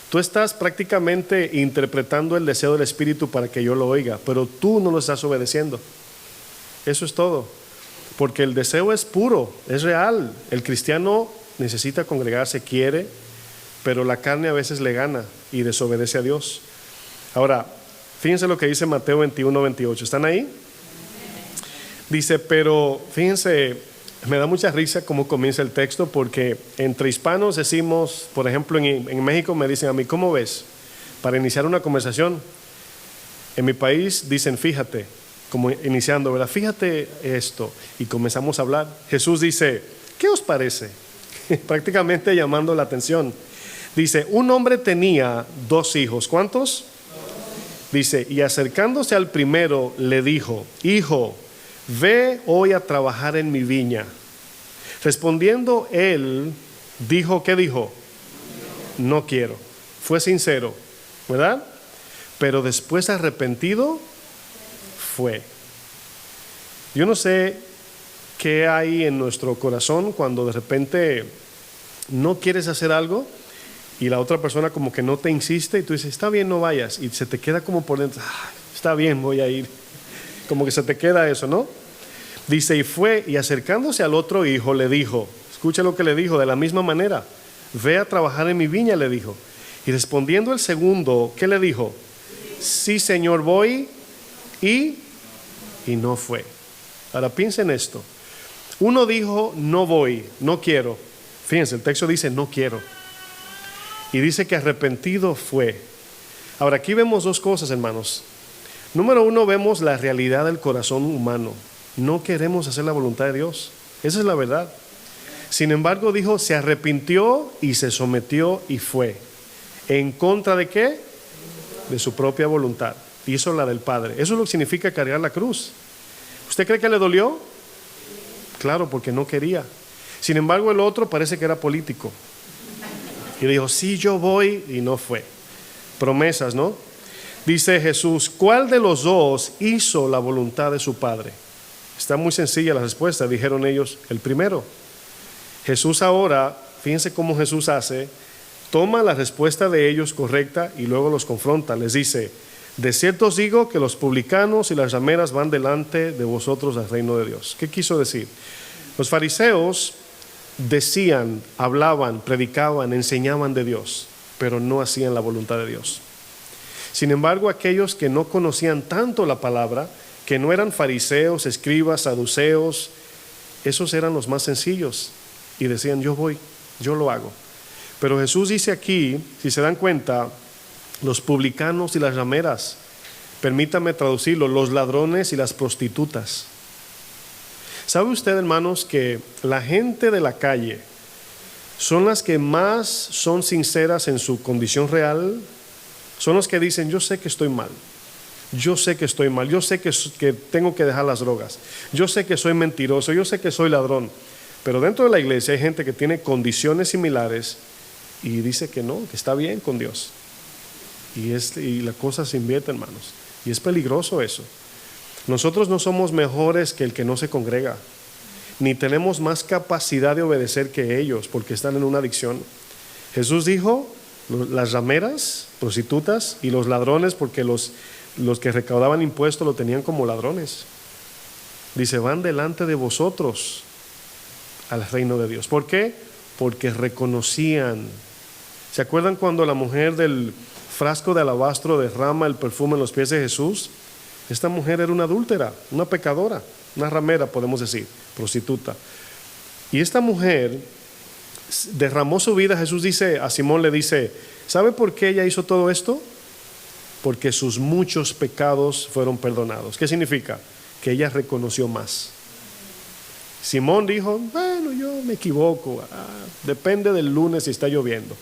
tú estás prácticamente interpretando el deseo del Espíritu para que yo lo oiga, pero tú no lo estás obedeciendo. Eso es todo. Porque el deseo es puro, es real. El cristiano necesita congregarse, quiere, pero la carne a veces le gana y desobedece a Dios. Ahora, fíjense lo que dice Mateo 21:28. ¿Están ahí? Dice, pero fíjense, me da mucha risa cómo comienza el texto, porque entre hispanos decimos, por ejemplo, en México me dicen a mí, ¿cómo ves? Para iniciar una conversación. En mi país dicen, fíjate. Como iniciando, ¿verdad? Fíjate esto, y comenzamos a hablar. Jesús dice, ¿qué os parece? Prácticamente llamando la atención. Dice, un hombre tenía 2 hijos. ¿Cuántos? Dice, y acercándose al primero le dijo, hijo, ve hoy a trabajar en mi viña. Respondiendo él, dijo, ¿qué dijo? No quiero. Fue sincero, ¿verdad? Pero después arrepentido fue. Yo no sé qué hay en nuestro corazón cuando de repente no quieres hacer algo y la otra persona como que no te insiste y tú dices, está bien, no vayas, y se te queda como por dentro, está bien, voy a ir. Como que se te queda eso, ¿no? Dice, y fue, y acercándose al otro hijo le dijo, escucha lo que le dijo, de la misma manera, ve a trabajar en mi viña, le dijo. Y respondiendo el segundo, ¿qué le dijo? Sí, Señor, voy. Y no fue. Ahora piensen esto. Uno dijo, no voy, no quiero. Fíjense, el texto dice, no quiero. Y dice que arrepentido fue. Ahora aquí vemos 2 cosas, hermanos. Número 1, vemos la realidad del corazón humano. No queremos hacer la voluntad de Dios. Esa es la verdad. Sin embargo, dijo, se arrepintió y se sometió y fue. ¿En contra de qué? De su propia voluntad. Hizo la del Padre. Eso es lo que significa cargar la cruz. ¿Usted cree que le dolió? Claro, porque no quería. Sin embargo, el otro parece que era político. Y dijo, sí, yo voy, y no fue. Promesas, ¿no? Dice Jesús, ¿cuál de los 2 hizo la voluntad de su Padre? Está muy sencilla la respuesta, dijeron ellos, el primero. Jesús ahora, fíjense cómo Jesús hace, toma la respuesta de ellos correcta y luego los confronta. Les dice, de cierto os digo que los publicanos y las rameras van delante de vosotros al reino de Dios. ¿Qué quiso decir? Los fariseos decían, hablaban, predicaban, enseñaban de Dios, pero no hacían la voluntad de Dios. Sin embargo, aquellos que no conocían tanto la palabra, que no eran fariseos, escribas, saduceos, esos eran los más sencillos y decían, yo voy, yo lo hago. Pero Jesús dice aquí, si se dan cuenta, los publicanos y las rameras, permítame traducirlo, los ladrones y las prostitutas. ¿Sabe usted, hermanos, que la gente de la calle son las que más son sinceras en su condición real? Son los que dicen, yo sé que estoy mal, yo sé que estoy mal, yo sé que tengo que dejar las drogas, yo sé que soy mentiroso, yo sé que soy ladrón. Pero dentro de la iglesia hay gente que tiene condiciones similares y dice que no, que está bien con Dios. Y la cosa se invierte, hermanos. Y es peligroso eso. Nosotros no somos mejores que el que no se congrega, ni tenemos más capacidad de obedecer que ellos, porque están en una adicción. Jesús dijo, las rameras, prostitutas, y los ladrones, porque los que recaudaban impuestos lo tenían como ladrones. Dice, van delante de vosotros al reino de Dios. ¿Por qué? Porque reconocían. ¿Se acuerdan cuando la mujer del frasco de alabastro derrama el perfume en los pies de Jesús? Esta mujer era una adúltera, una pecadora, una ramera, podemos decir, prostituta. Y esta mujer derramó su vida. Jesús dice, a Simón le dice, ¿sabe por qué ella hizo todo esto? Porque sus muchos pecados fueron perdonados. ¿Qué significa? Que ella reconoció más. Simón dijo, bueno, yo me equivoco, depende del lunes si está lloviendo.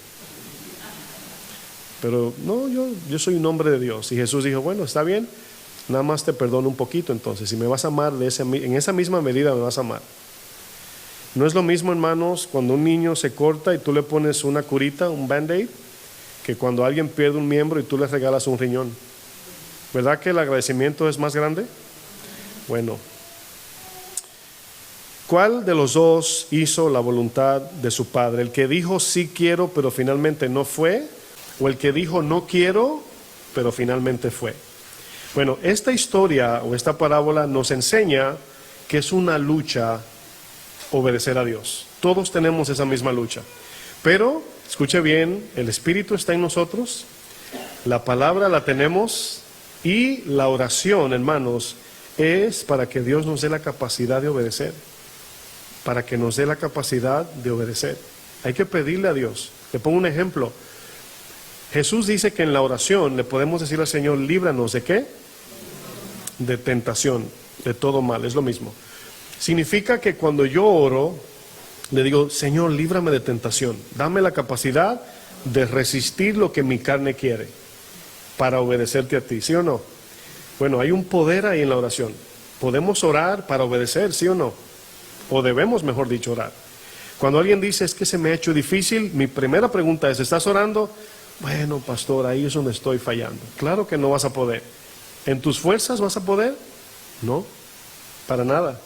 Pero no, yo soy un hombre de Dios. Y Jesús dijo, bueno, está bien, nada más te perdono un poquito entonces. Si me vas a amar, en esa misma medida me vas a amar. No es lo mismo, hermanos, cuando un niño se corta y tú le pones una curita, un band-aid, que cuando alguien pierde un miembro y tú le regalas un riñón. ¿Verdad que el agradecimiento es más grande? Bueno, ¿cuál de los dos hizo la voluntad de su padre? ¿El que dijo sí quiero pero finalmente no fue? ¿O el que dijo no quiero pero finalmente fue? Bueno, esta historia o esta parábola nos enseña que es una lucha obedecer a Dios. Todos tenemos esa misma lucha. Pero, escuche bien, el Espíritu está en nosotros, la palabra la tenemos y la oración, hermanos, es para que Dios nos dé la capacidad de obedecer. Para que nos dé la capacidad de obedecer. Hay que pedirle a Dios. Le pongo un ejemplo. Jesús dice que en la oración le podemos decir al Señor, líbranos ¿de qué? De tentación, de todo mal, es lo mismo. Significa que cuando yo oro, le digo, Señor, líbrame de tentación, dame la capacidad de resistir lo que mi carne quiere para obedecerte a ti, ¿sí o no? Bueno, hay un poder ahí en la oración. Podemos orar para obedecer, ¿sí o no? O debemos, mejor dicho, orar. Cuando alguien dice, es que se me ha hecho difícil, mi primera pregunta es, ¿estás orando? Bueno, pastor, ahí es donde estoy fallando. Claro que no vas a poder. ¿En tus fuerzas vas a poder? No, para nada.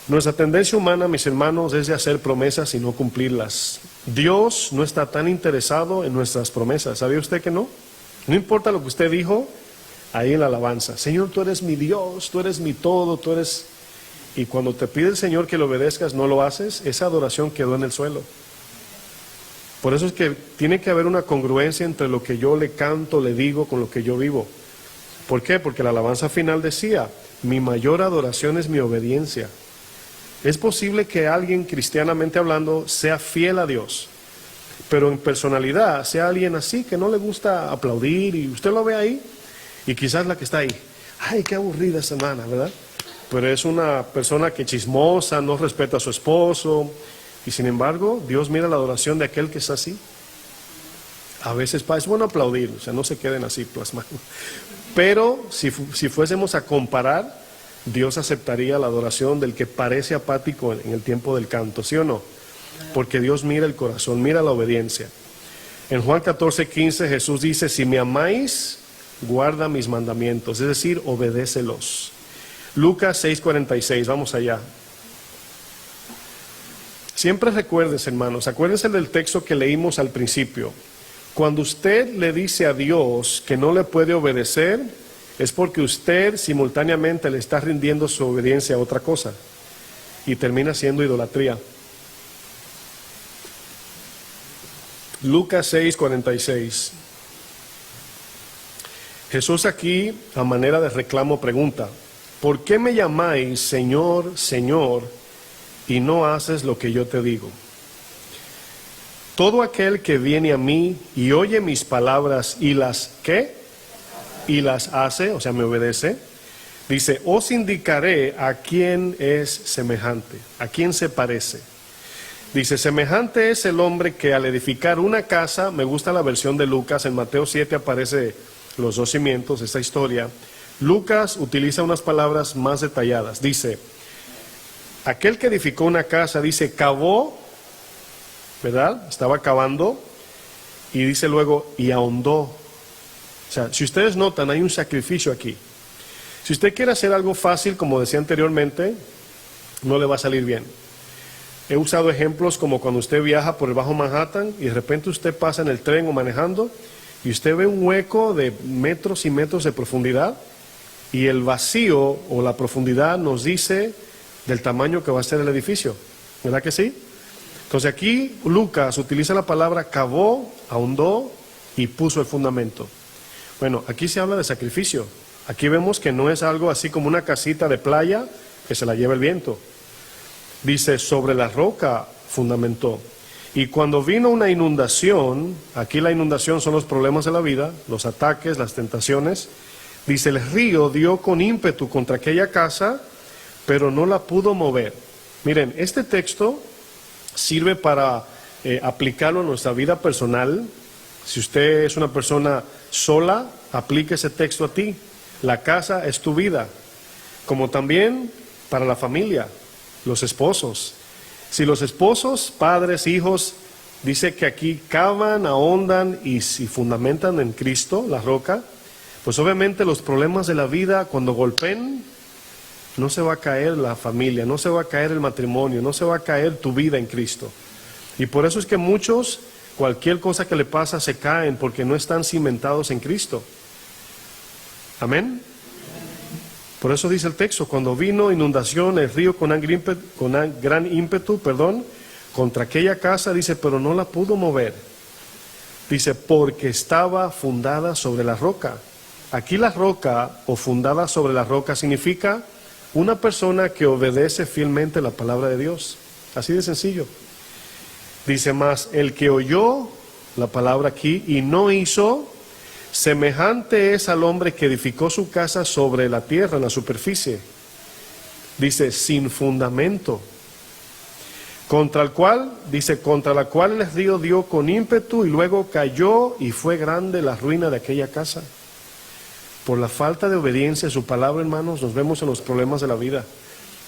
Nuestra tendencia humana, mis hermanos, es de hacer promesas y no cumplirlas. Dios no está tan interesado en nuestras promesas. ¿Sabía usted que no? No importa lo que usted dijo ahí en la alabanza. Señor, tú eres mi Dios, tú eres mi todo, tú eres... Y cuando te pide el Señor que lo obedezcas, no lo haces, esa adoración quedó en el suelo. Por eso es que tiene que haber una congruencia entre lo que yo le canto, le digo, con lo que yo vivo. ¿Por qué? Porque la alabanza final decía, mi mayor adoración es mi obediencia. Es posible que alguien, cristianamente hablando, sea fiel a Dios, pero en personalidad sea alguien así que no le gusta aplaudir y usted lo ve ahí y quizás la que está ahí, ay, qué aburrida esa hermana, ¿verdad? Pero es una persona que chismosa, no respeta a su esposo y sin embargo Dios mira la adoración de aquel que es así. A veces es bueno aplaudir, o sea, no se queden así plasmados. Pero si fuésemos a comparar, Dios aceptaría la adoración del que parece apático en el tiempo del canto, ¿sí o no? Porque Dios mira el corazón, mira la obediencia. En Juan 14:15 Jesús dice, si me amáis, guarda mis mandamientos, es decir, obedécelos. Lucas 6:46, vamos allá. Siempre recuérdense, hermanos, acuérdense del texto que leímos al principio. Cuando usted le dice a Dios que no le puede obedecer, es porque usted simultáneamente le está rindiendo su obediencia a otra cosa y termina siendo idolatría. Lucas 6:46. Jesús aquí, a manera de reclamo, pregunta, ¿por qué me llamáis Señor, Señor, y no haces lo que yo te digo? Todo aquel que viene a mí y oye mis palabras y las, ¿qué? Y las hace, o sea, me obedece, dice, os indicaré a quién es semejante, a quién se parece. Dice, semejante es el hombre que al edificar una casa, me gusta la versión de Lucas, en Mateo 7 aparece los dos cimientos, esta historia. Lucas utiliza unas palabras más detalladas, dice, aquel que edificó una casa, dice, cavó, ¿verdad? Estaba cavando, y dice luego, y ahondó. O sea, si ustedes notan, hay un sacrificio aquí. Si usted quiere hacer algo fácil, como decía anteriormente, no le va a salir bien. He usado ejemplos como cuando usted viaja por el Bajo Manhattan y de repente usted pasa en el tren o manejando y usted ve un hueco de metros y metros de profundidad y el vacío o la profundidad nos dice del tamaño que va a ser el edificio. ¿Verdad que sí? Entonces aquí Lucas utiliza la palabra cavó, ahondó y puso el fundamento. Bueno, aquí se habla de sacrificio. Aquí vemos que no es algo así como una casita de playa que se la lleva el viento. Dice, sobre la roca fundamentó. Y cuando vino una inundación, aquí la inundación son los problemas de la vida, los ataques, las tentaciones. Dice, el río dio con ímpetu contra aquella casa, pero no la pudo mover. Miren, este texto sirve para aplicarlo a nuestra vida personal. Si usted es una persona sola, aplique ese texto a ti. La casa es tu vida, como también para la familia, los esposos. Si los esposos, padres, hijos, dice que aquí cavan, ahondan y si fundamentan en Cristo, la roca, pues obviamente los problemas de la vida cuando golpeen, no se va a caer la familia, no se va a caer el matrimonio, no se va a caer tu vida en Cristo. Y por eso es que muchos, cualquier cosa que le pasa, se caen porque no están cimentados en Cristo. Amén. Por eso dice el texto, cuando vino inundación, el río con gran ímpetu, contra aquella casa, dice, pero no la pudo mover. Dice, porque estaba fundada sobre la roca. Aquí la roca o fundada sobre la roca significa una persona que obedece fielmente la palabra de Dios. Así de sencillo. Dice más, el que oyó la palabra aquí y no hizo, semejante es al hombre que edificó su casa sobre la tierra, en la superficie. Dice, sin fundamento. Contra la cual el río dio con ímpetu y luego cayó y fue grande la ruina de aquella casa. Por la falta de obediencia a su palabra, hermanos, nos vemos en los problemas de la vida.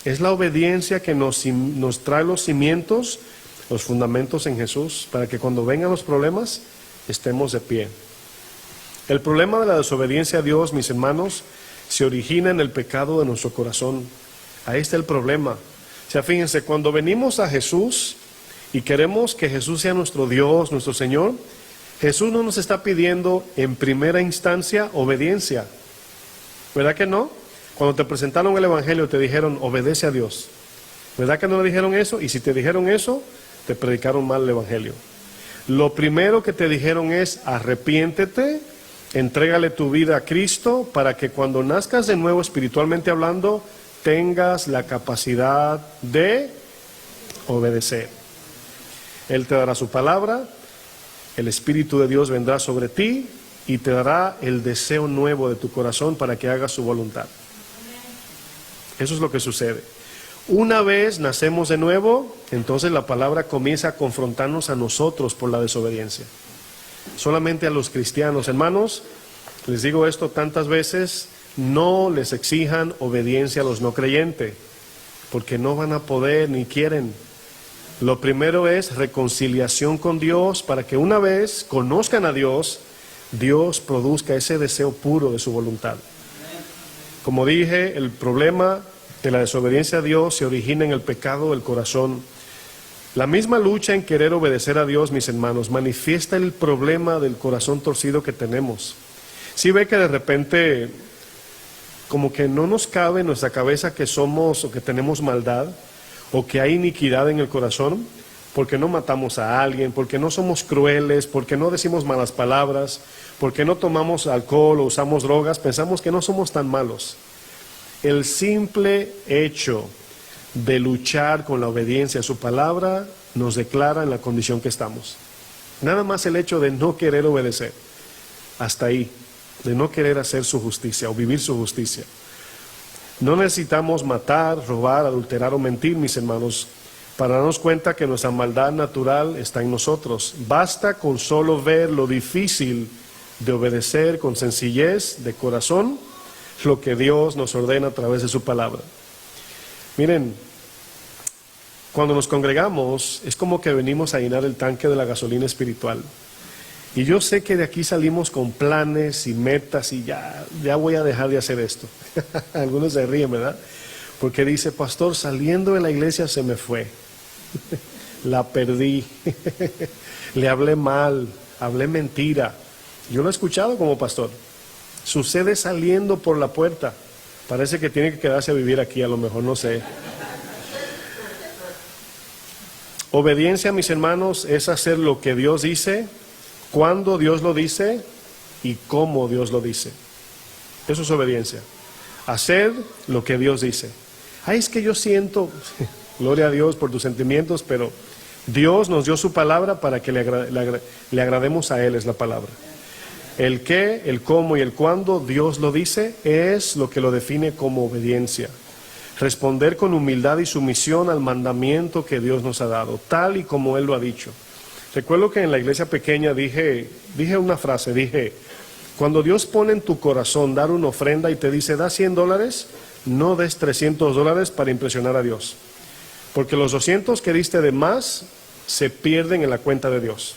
Es la obediencia que nos trae los cimientos, los fundamentos en Jesús, para que cuando vengan los problemas, estemos de pie. El problema de la desobediencia a Dios, mis hermanos, se origina en el pecado de nuestro corazón. Ahí está el problema. O sea, fíjense, cuando venimos a Jesús y queremos que Jesús sea nuestro Dios, nuestro Señor, Jesús no nos está pidiendo en primera instancia obediencia. ¿Verdad que no? Cuando te presentaron el Evangelio te dijeron, obedece a Dios. ¿Verdad que no le dijeron eso? Y si te dijeron eso, te predicaron mal el Evangelio. Lo primero que te dijeron es, arrepiéntete, entrégale tu vida a Cristo para que cuando nazcas de nuevo espiritualmente hablando, tengas la capacidad de obedecer. Él te dará su palabra, el Espíritu de Dios vendrá sobre ti y te dará el deseo nuevo de tu corazón para que hagas su voluntad. Eso es lo que sucede. Una vez nacemos de nuevo, entonces la palabra comienza a confrontarnos a nosotros por la desobediencia. Solamente a los cristianos, hermanos, les digo esto tantas veces, no les exijan obediencia a los no creyentes, porque no van a poder ni quieren. Lo primero es reconciliación con Dios para que una vez conozcan a Dios, Dios produzca ese deseo puro de su voluntad. Como dije, el problema de la desobediencia a Dios se origina en el pecado del corazón. La misma lucha en querer obedecer a Dios, mis hermanos, manifiesta el problema del corazón torcido que tenemos. Si ve que de repente como que no nos cabe en nuestra cabeza que somos o que tenemos maldad o que hay iniquidad en el corazón, porque no matamos a alguien, porque no somos crueles, porque no decimos malas palabras, porque no tomamos alcohol o usamos drogas, pensamos que no somos tan malos. El simple hecho de luchar con la obediencia a su palabra nos declara en la condición que estamos. Nada más el hecho de no querer obedecer, hasta ahí, de no querer hacer su justicia o vivir su justicia. No necesitamos matar, robar, adulterar o mentir, mis hermanos, para darnos cuenta que nuestra maldad natural está en nosotros. Basta con solo ver lo difícil de obedecer con sencillez de corazón lo que Dios nos ordena a través de su palabra. Miren, cuando nos congregamos es como que venimos a llenar el tanque de la gasolina espiritual. Y yo sé que de aquí salimos con planes y metas y ya voy a dejar de hacer esto. Algunos se ríen, ¿verdad? Porque dice, pastor, saliendo de la iglesia se me fue. La perdí. Le hablé mal, hablé mentira. Yo lo he escuchado como pastor. Sucede saliendo por la puerta. Parece que tiene que quedarse a vivir aquí, a lo mejor, no sé. Obediencia, mis hermanos, es hacer lo que Dios dice, cuando Dios lo dice y cómo Dios lo dice. Eso es obediencia. Hacer lo que Dios dice. Ay, es que yo siento, gloria a Dios por tus sentimientos, pero Dios nos dio su palabra para que le agrademos a Él, es la palabra. El qué, el cómo y el cuándo Dios lo dice es lo que lo define como obediencia. responder con humildad y sumisión al mandamiento que Dios nos ha dado, tal y como Él lo ha dicho. Recuerdo que en la iglesia pequeña dije una frase, cuando Dios pone en tu corazón dar una ofrenda y te dice, da $100, no des $300 para impresionar a Dios. Porque los 200 que diste de más se pierden en la cuenta de Dios.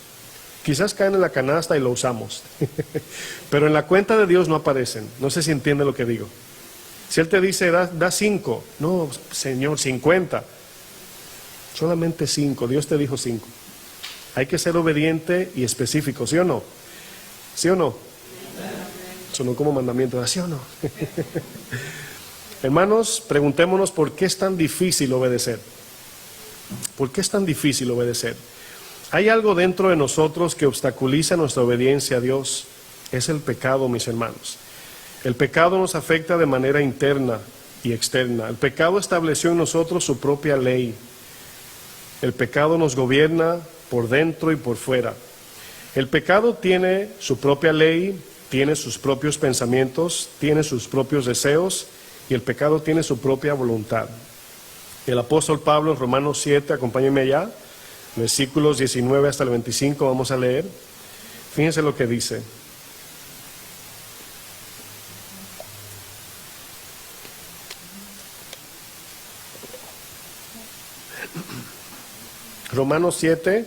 Quizás caen en la canasta y lo usamos, pero en la cuenta de Dios no aparecen. No sé si entiende lo que digo. Si Él te dice, da 5, no, Señor, 50. Solamente 5, Dios te dijo 5. Hay que ser obediente y específico, ¿sí o no? ¿Sí o no? Sonó como mandamiento, ¿sí o no? Hermanos, preguntémonos por qué es tan difícil obedecer. ¿Por qué es tan difícil obedecer? Hay algo dentro de nosotros que obstaculiza nuestra obediencia a Dios. Es el pecado, mis hermanos. El pecado nos afecta de manera interna y externa. El pecado estableció en nosotros su propia ley. El pecado nos gobierna por dentro y por fuera. El pecado tiene su propia ley, tiene sus propios pensamientos, tiene sus propios deseos y el pecado tiene su propia voluntad. El apóstol Pablo en Romanos 7, acompáñenme allá, versículos 19 hasta el 25, vamos a leer. Fíjense lo que dice. Romanos 7,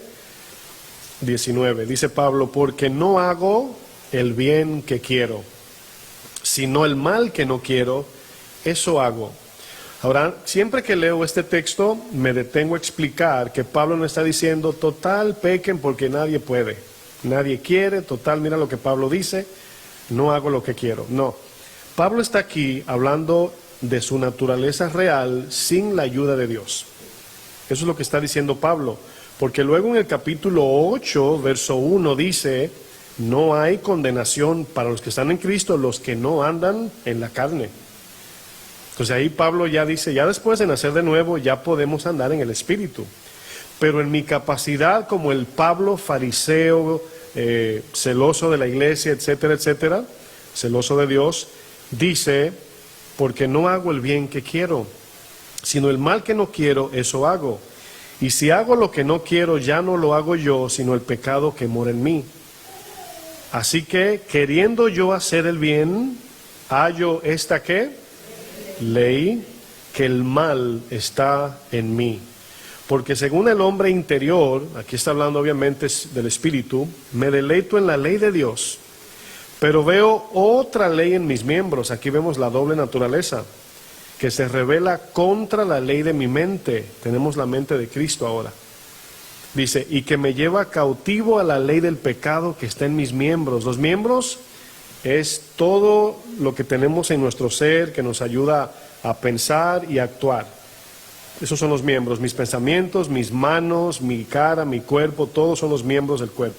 19, dice Pablo, porque no hago el bien que quiero, sino el mal que no quiero, eso hago. Ahora, siempre que leo este texto, me detengo a explicar que Pablo no está diciendo, total, pequen porque nadie puede, nadie quiere, total, mira lo que Pablo dice, no hago lo que quiero. No, Pablo está aquí hablando de su naturaleza real sin la ayuda de Dios. Eso es lo que está diciendo Pablo, porque luego en el capítulo 8, verso 1 dice, no hay condenación para los que están en Cristo, los que no andan en la carne. Entonces ahí Pablo ya dice, ya después de nacer de nuevo, ya podemos andar en el Espíritu. Pero en mi capacidad como el Pablo fariseo, celoso de la iglesia, etcétera, etcétera, celoso de Dios, dice, porque no hago el bien que quiero, sino el mal que no quiero, eso hago. Y si hago lo que no quiero, ya no lo hago yo, sino el pecado que mora en mí. Así que, queriendo yo hacer el bien, hallo esta ¿qué? Ley, que el mal está en mí. Porque según el hombre interior, aquí está hablando obviamente del espíritu, me deleito en la ley de Dios, pero veo otra ley en mis miembros. Aquí vemos la doble naturaleza, que se revela contra la ley de mi mente. Tenemos la mente de Cristo ahora. Dice, y que me lleva cautivo a la ley del pecado que está en mis miembros. Los miembros es todo lo que tenemos en nuestro ser que nos ayuda a pensar y a actuar. Esos son los miembros, mis pensamientos, mis manos, mi cara, mi cuerpo, todos son los miembros del cuerpo.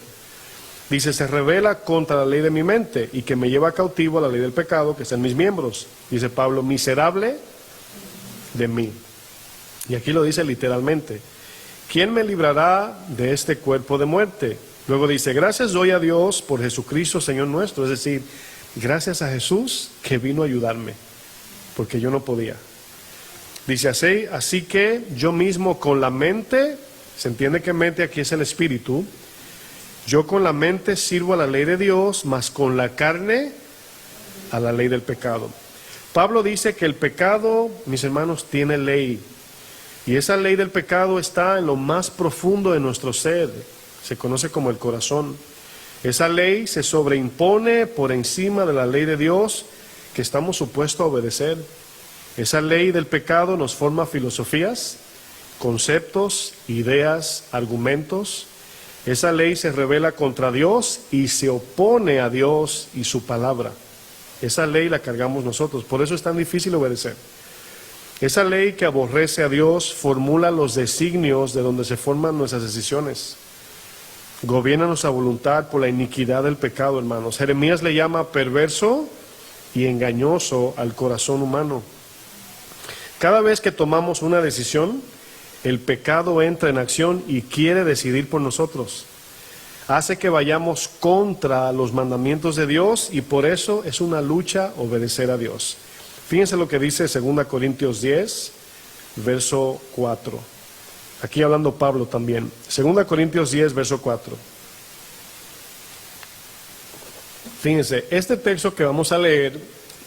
Dice, se revela contra la ley de mi mente y que me lleva cautivo a la ley del pecado que está en mis miembros. Dice Pablo, miserable de mí. Y aquí lo dice literalmente, ¿quién me librará de este cuerpo de muerte? Luego dice, gracias doy a Dios por Jesucristo Señor nuestro, es decir, gracias a Jesús que vino a ayudarme, porque yo no podía. Dice así que yo mismo con la mente, se entiende que mente aquí es el espíritu, yo con la mente sirvo a la ley de Dios, mas con la carne a la ley del pecado. Pablo dice que el pecado, mis hermanos, tiene ley, y esa ley del pecado está en lo más profundo de nuestro ser, se conoce como el corazón. Esa ley se sobreimpone por encima de la ley de Dios que estamos supuestos a obedecer. Esa ley del pecado nos forma filosofías, conceptos, ideas, argumentos. Esa ley se revela contra Dios y se opone a Dios y su palabra. Esa ley la cargamos nosotros, por eso es tan difícil obedecer. Esa ley que aborrece a Dios formula los designios de donde se forman nuestras decisiones. Gobierna nuestra voluntad por la iniquidad del pecado, hermanos. Jeremías le llama perverso y engañoso al corazón humano. Cada vez que tomamos una decisión, el pecado entra en acción y quiere decidir por nosotros. Hace que vayamos contra los mandamientos de Dios y por eso es una lucha obedecer a Dios. Fíjense lo que dice 2 Corintios 10, verso 4. Aquí hablando Pablo también. 2 Corintios 10, verso 4. Fíjense, este texto que vamos a leer,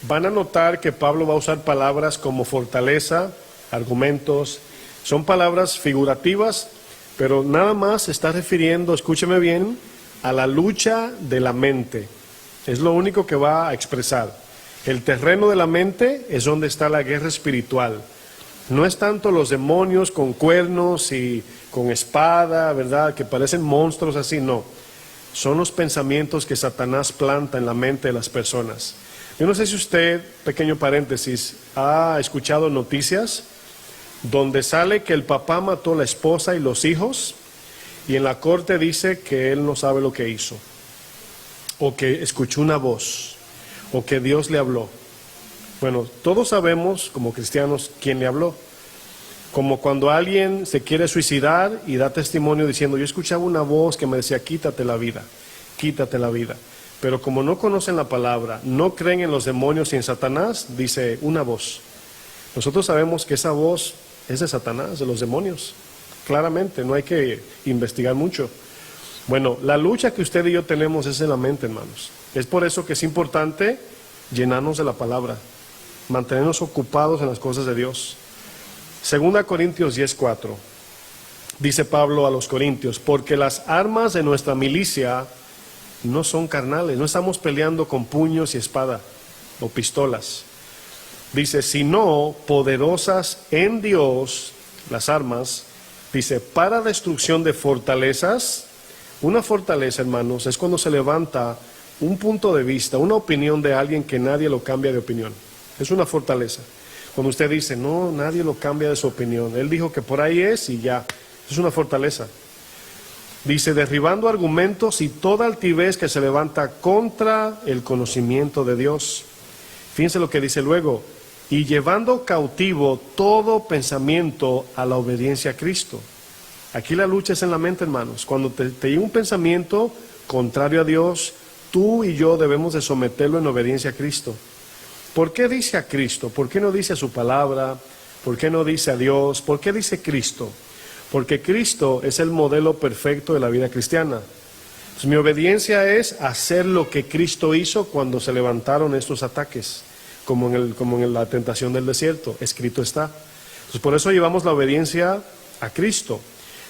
van a notar que Pablo va a usar palabras como fortaleza, argumentos. Son palabras figurativas, pero nada más se está refiriendo, escúcheme bien, a la lucha de la mente. Es lo único que va a expresar. El terreno de la mente es donde está la guerra espiritual. No es tanto los demonios con cuernos y con espada, ¿verdad?, que parecen monstruos así, no. Son los pensamientos que Satanás planta en la mente de las personas. Yo no sé si usted, pequeño paréntesis, ha escuchado noticias donde sale que el papá mató a la esposa y los hijos y en la corte dice que él no sabe lo que hizo, o que escuchó una voz, o que Dios le habló. Bueno, todos sabemos como cristianos quién le habló. Como cuando alguien se quiere suicidar y da testimonio diciendo, yo escuchaba una voz que me decía, quítate la vida, quítate la vida. Pero como no conocen la palabra, no creen en los demonios y en Satanás, dice una voz. Nosotros sabemos que esa voz es de Satanás, de los demonios. Claramente, no hay que investigar mucho. Bueno, la lucha que usted y yo tenemos es en la mente, hermanos. Es por eso que es importante llenarnos de la palabra, mantenernos ocupados en las cosas de Dios. 2 Corintios 10:4, dice Pablo a los Corintios, porque las armas de nuestra milicia no son carnales, no estamos peleando con puños y espada o pistolas. Dice, sino poderosas en Dios, las armas, dice, para destrucción de fortalezas. Una fortaleza, hermanos, es cuando se levanta un punto de vista, una opinión de alguien que nadie lo cambia de opinión. Es una fortaleza. Cuando usted dice, no, nadie lo cambia de su opinión. Él dijo que por ahí es y ya. Es una fortaleza. Dice, derribando argumentos y toda altivez que se levanta contra el conocimiento de Dios. Fíjense lo que dice luego. Y llevando cautivo todo pensamiento a la obediencia a Cristo. Aquí la lucha es en la mente, hermanos. Cuando te llega un pensamiento contrario a Dios, tú y yo debemos de someterlo en obediencia a Cristo. ¿Por qué dice a Cristo? ¿Por qué no dice a su palabra? ¿Por qué no dice a Dios? ¿Por qué dice Cristo? Porque Cristo es el modelo perfecto de la vida cristiana. Entonces, mi obediencia es hacer lo que Cristo hizo cuando se levantaron estos ataques, como en la tentación del desierto. Escrito está. Entonces, por eso llevamos la obediencia a Cristo.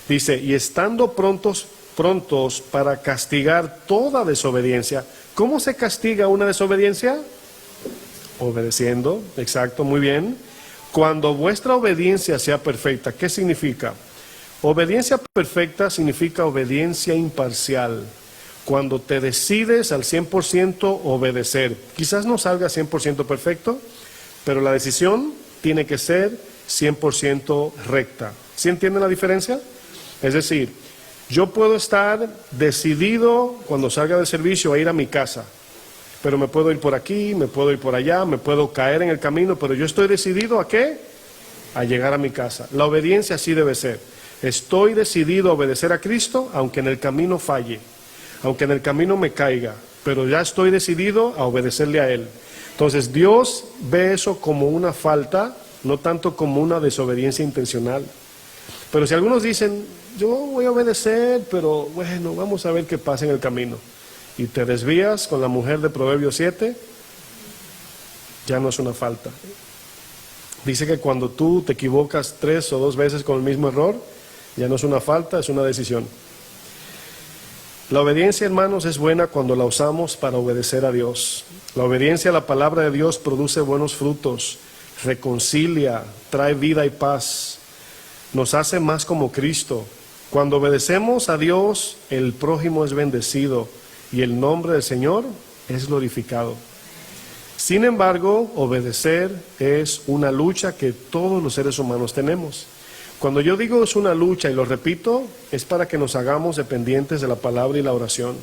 Dice, y estando prontos para castigar toda desobediencia. ¿Cómo se castiga una desobediencia? Obedeciendo, exacto, muy bien. Cuando vuestra obediencia sea perfecta, ¿qué significa? Obediencia perfecta significa obediencia imparcial. Cuando te decides al 100% obedecer. Quizás no salga 100% perfecto, pero la decisión tiene que ser 100% recta. ¿Sí entienden la diferencia? Es decir, yo puedo estar decidido cuando salga del servicio a ir a mi casa, pero me puedo ir por aquí, me puedo ir por allá, me puedo caer en el camino, pero yo estoy decidido ¿a qué? A llegar a mi casa. La obediencia así debe ser. Estoy decidido a obedecer a Cristo, aunque en el camino falle, aunque en el camino me caiga, pero ya estoy decidido a obedecerle a Él. Entonces Dios ve eso como una falta, no tanto como una desobediencia intencional. Pero si algunos dicen, yo voy a obedecer, pero bueno, vamos a ver qué pasa en el camino, y te desvías con la mujer de Proverbios 7, ya no es una falta. Dice que cuando tú te equivocas 3 o 2 veces con el mismo error, ya no es una falta, es una decisión. La obediencia, hermanos, es buena cuando la usamos para obedecer a Dios. La obediencia a la palabra de Dios produce buenos frutos, reconcilia, trae vida y paz, nos hace más como Cristo. Cuando obedecemos a Dios, el prójimo es bendecido y el nombre del Señor es glorificado. Sin embargo, obedecer es una lucha que todos los seres humanos tenemos. Cuando yo digo es una lucha, y lo repito, es para que nos hagamos dependientes de la palabra y la oración.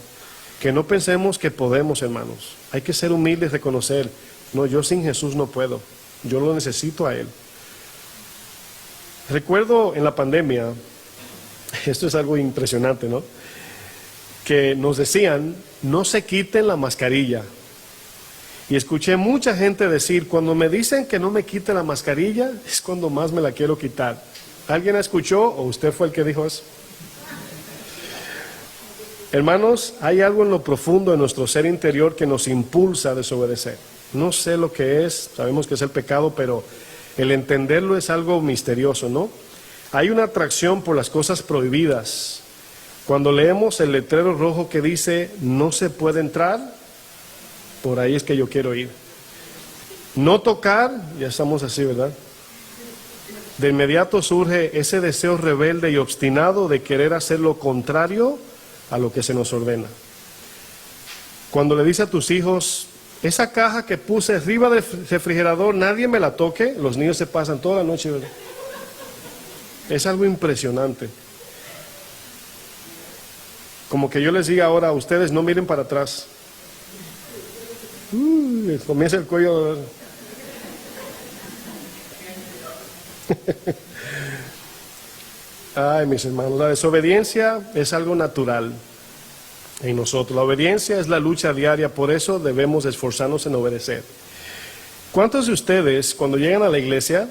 Que no pensemos que podemos, hermanos. Hay que ser humildes y reconocer, no, yo sin Jesús no puedo, yo lo necesito a Él. Recuerdo en la pandemia, esto es algo impresionante, ¿no? Que nos decían, no se quiten la mascarilla. Y escuché mucha gente decir, cuando me dicen que no me quite la mascarilla, es cuando más me la quiero quitar. ¿Alguien escuchó o usted fue el que dijo eso? Hermanos, hay algo en lo profundo de nuestro ser interior que nos impulsa a desobedecer. No sé lo que es, sabemos que es el pecado, pero el entenderlo es algo misterioso, ¿no? Hay una atracción por las cosas prohibidas. Cuando leemos el letrero rojo que dice, no se puede entrar, por ahí es que yo quiero ir. No tocar, ya estamos así, ¿verdad? De inmediato surge ese deseo rebelde y obstinado de querer hacer lo contrario a lo que se nos ordena. Cuando le dice a tus hijos, esa caja que puse arriba del refrigerador, nadie me la toque, los niños se pasan toda la noche, ¿verdad? Es algo impresionante. Como que yo les diga ahora a ustedes, no miren para atrás. Les comienza el cuello. Ay, mis hermanos, la desobediencia es algo natural en nosotros. La obediencia es la lucha diaria, por eso debemos esforzarnos en obedecer. ¿Cuántos de ustedes, cuando llegan a la iglesia,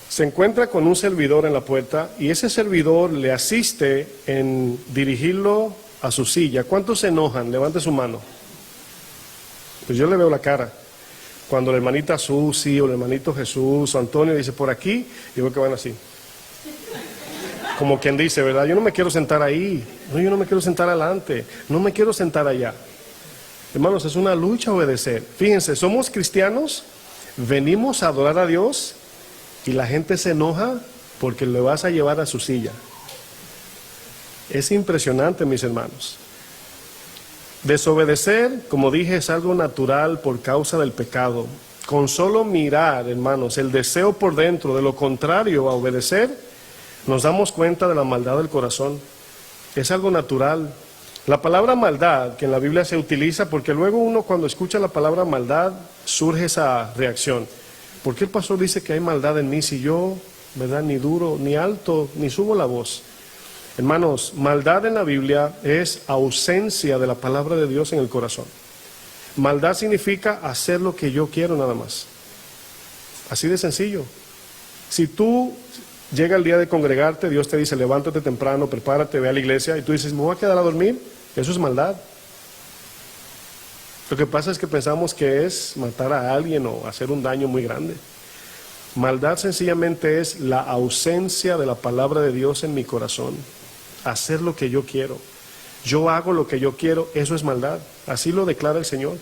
se encuentran con un servidor en la puerta y ese servidor le asiste en dirigirlo a su silla? ¿Cuántos se enojan? Levante su mano. Pues yo le veo la cara. Cuando la hermanita Susi o el hermanito Jesús o Antonio dice por aquí, yo veo que van así. Como quien dice, ¿verdad? Yo no me quiero sentar ahí. No, yo no me quiero sentar adelante. No me quiero sentar allá. Hermanos, es una lucha obedecer. Fíjense, somos cristianos, venimos a adorar a Dios y la gente se enoja porque le vas a llevar a su silla. Es impresionante, mis hermanos. Desobedecer, como dije, es algo natural por causa del pecado. Con solo mirar, hermanos, el deseo por dentro de lo contrario a obedecer, nos damos cuenta de la maldad del corazón. Es algo natural. La palabra maldad, que en la Biblia se utiliza, porque luego uno cuando escucha la palabra maldad, surge esa reacción. ¿Por qué el pastor dice que hay maldad en mí si yo, verdad, ni duro, ni alto, ni subo la voz? Hermanos, maldad en la Biblia es ausencia de la palabra de Dios en el corazón. Maldad significa hacer lo que yo quiero nada más. Así de sencillo. Si tú llega el día de congregarte, Dios te dice, levántate temprano, prepárate, ve a la iglesia, y tú dices, me voy a quedar a dormir, eso es maldad. Lo que pasa es que pensamos que es matar a alguien o hacer un daño muy grande. Maldad sencillamente es la ausencia de la palabra de Dios en mi corazón. Hacer lo que yo quiero. Yo hago lo que yo quiero, eso es maldad. Así lo declara el Señor.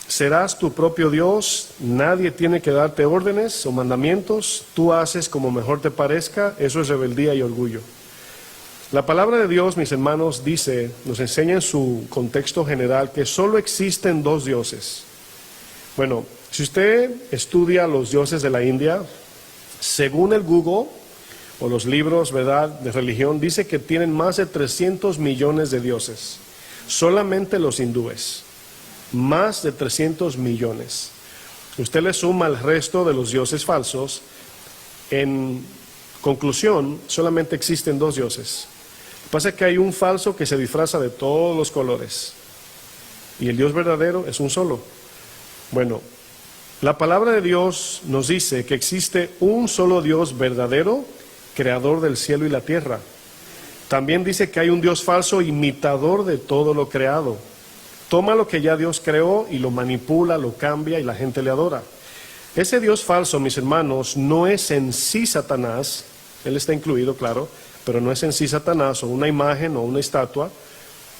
Serás tu propio Dios, nadie tiene que darte órdenes o mandamientos, tú haces como mejor te parezca, eso es rebeldía y orgullo. La palabra de Dios, mis hermanos, dice, nos enseña en su contexto general que solo existen dos dioses. Bueno, si usted estudia los dioses de la India, según el Google o los libros, ¿verdad?, de religión, dice que tienen más de 300 millones de dioses, solamente los hindúes. Más de 300 millones. Usted le suma el resto de los dioses falsos. En conclusión, solamente existen dos dioses. Lo que pasa es que hay un falso que se disfraza de todos los colores. Y el Dios verdadero es un solo. Bueno, la palabra de Dios nos dice que existe un solo Dios verdadero, creador del cielo y la tierra. También dice que hay un Dios falso, imitador de todo lo creado. Toma lo que ya Dios creó y lo manipula, lo cambia y la gente le adora. Ese Dios falso, mis hermanos, no es en sí Satanás, él está incluido, claro, pero no es en sí Satanás o una imagen o una estatua.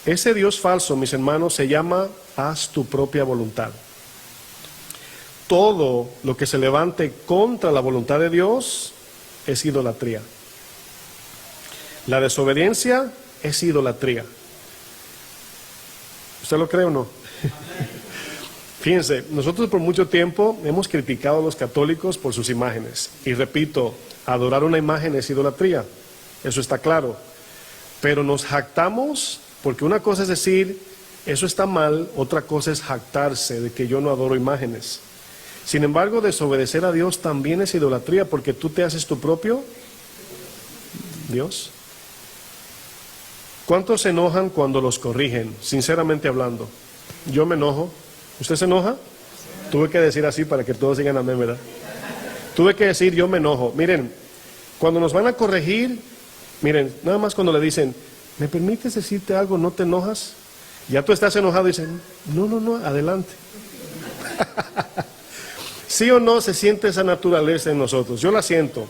Ese Dios falso, mis hermanos, se llama haz tu propia voluntad. Todo lo que se levante contra la voluntad de Dios es idolatría. La desobediencia es idolatría. ¿Usted lo cree o no? Fíjense, nosotros por mucho tiempo hemos criticado a los católicos por sus imágenes. Y repito, adorar una imagen es idolatría. Eso está claro. Pero nos jactamos, porque una cosa es decir, eso está mal, otra cosa es jactarse de que yo no adoro imágenes. Sin embargo, desobedecer a Dios también es idolatría, porque tú te haces tu propio Dios. ¿Cuántos se enojan cuando los corrigen, sinceramente hablando? yo me enojo. ¿Usted se enoja? Tuve que decir así para que todos digan amén, ¿verdad? Tuve que decir yo me enojo. Miren, cuando nos van a corregir, miren, nada más cuando le dicen, ¿me permites decirte algo? ¿No te enojas? Ya tú estás enojado y dicen, no, adelante. ¿Sí o no se siente esa naturaleza en nosotros? Yo la siento.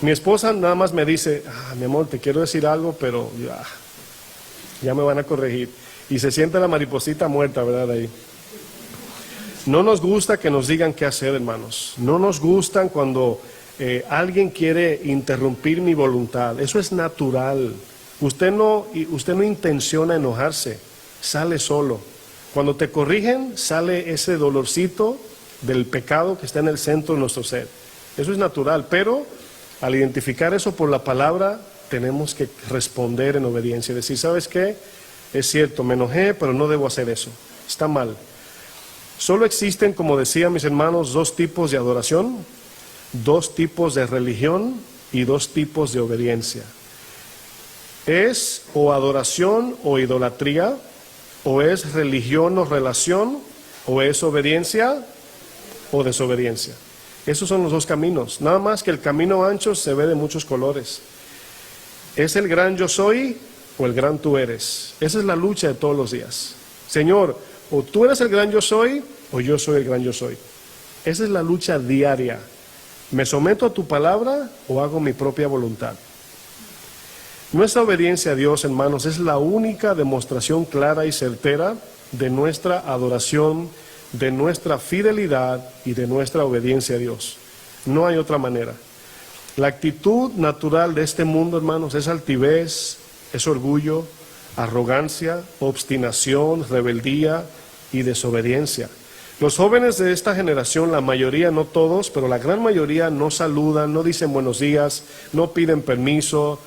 Mi esposa nada más me dice, mi amor, te quiero decir algo, pero ya me van a corregir. Y se siente la mariposita muerta, ¿verdad? Ahí. No nos gusta que nos digan qué hacer, hermanos. No nos gustan cuando alguien quiere interrumpir mi voluntad. Eso es natural. Usted no intenciona enojarse, sale solo. Cuando te corrigen, sale ese dolorcito del pecado que está en el centro de nuestro ser. Eso es natural, pero al identificar eso por la palabra, tenemos que responder en obediencia. Decir, ¿sabes qué? Es cierto, me enojé, pero no debo hacer eso. Está mal. Solo existen, como decía mis hermanos, dos tipos de adoración, dos tipos de religión y dos tipos de obediencia. Es o adoración o idolatría, o es religión o relación, o es obediencia o desobediencia. Esos son los dos caminos. Nada más que el camino ancho se ve de muchos colores. ¿Es el gran yo soy o el gran tú eres? Esa es la lucha de todos los días. Señor, o tú eres el gran yo soy o yo soy el gran yo soy. Esa es la lucha diaria. ¿Me someto a tu palabra o hago mi propia voluntad? Nuestra obediencia a Dios, hermanos, es la única demostración clara y certera de nuestra adoración, de nuestra fidelidad y de nuestra obediencia a Dios. No hay otra manera. La actitud natural de este mundo, hermanos, es altivez, es orgullo, arrogancia, obstinación, rebeldía y desobediencia. Los jóvenes de esta generación, la mayoría, no todos, pero la gran mayoría no saludan, no dicen buenos días, no piden permiso.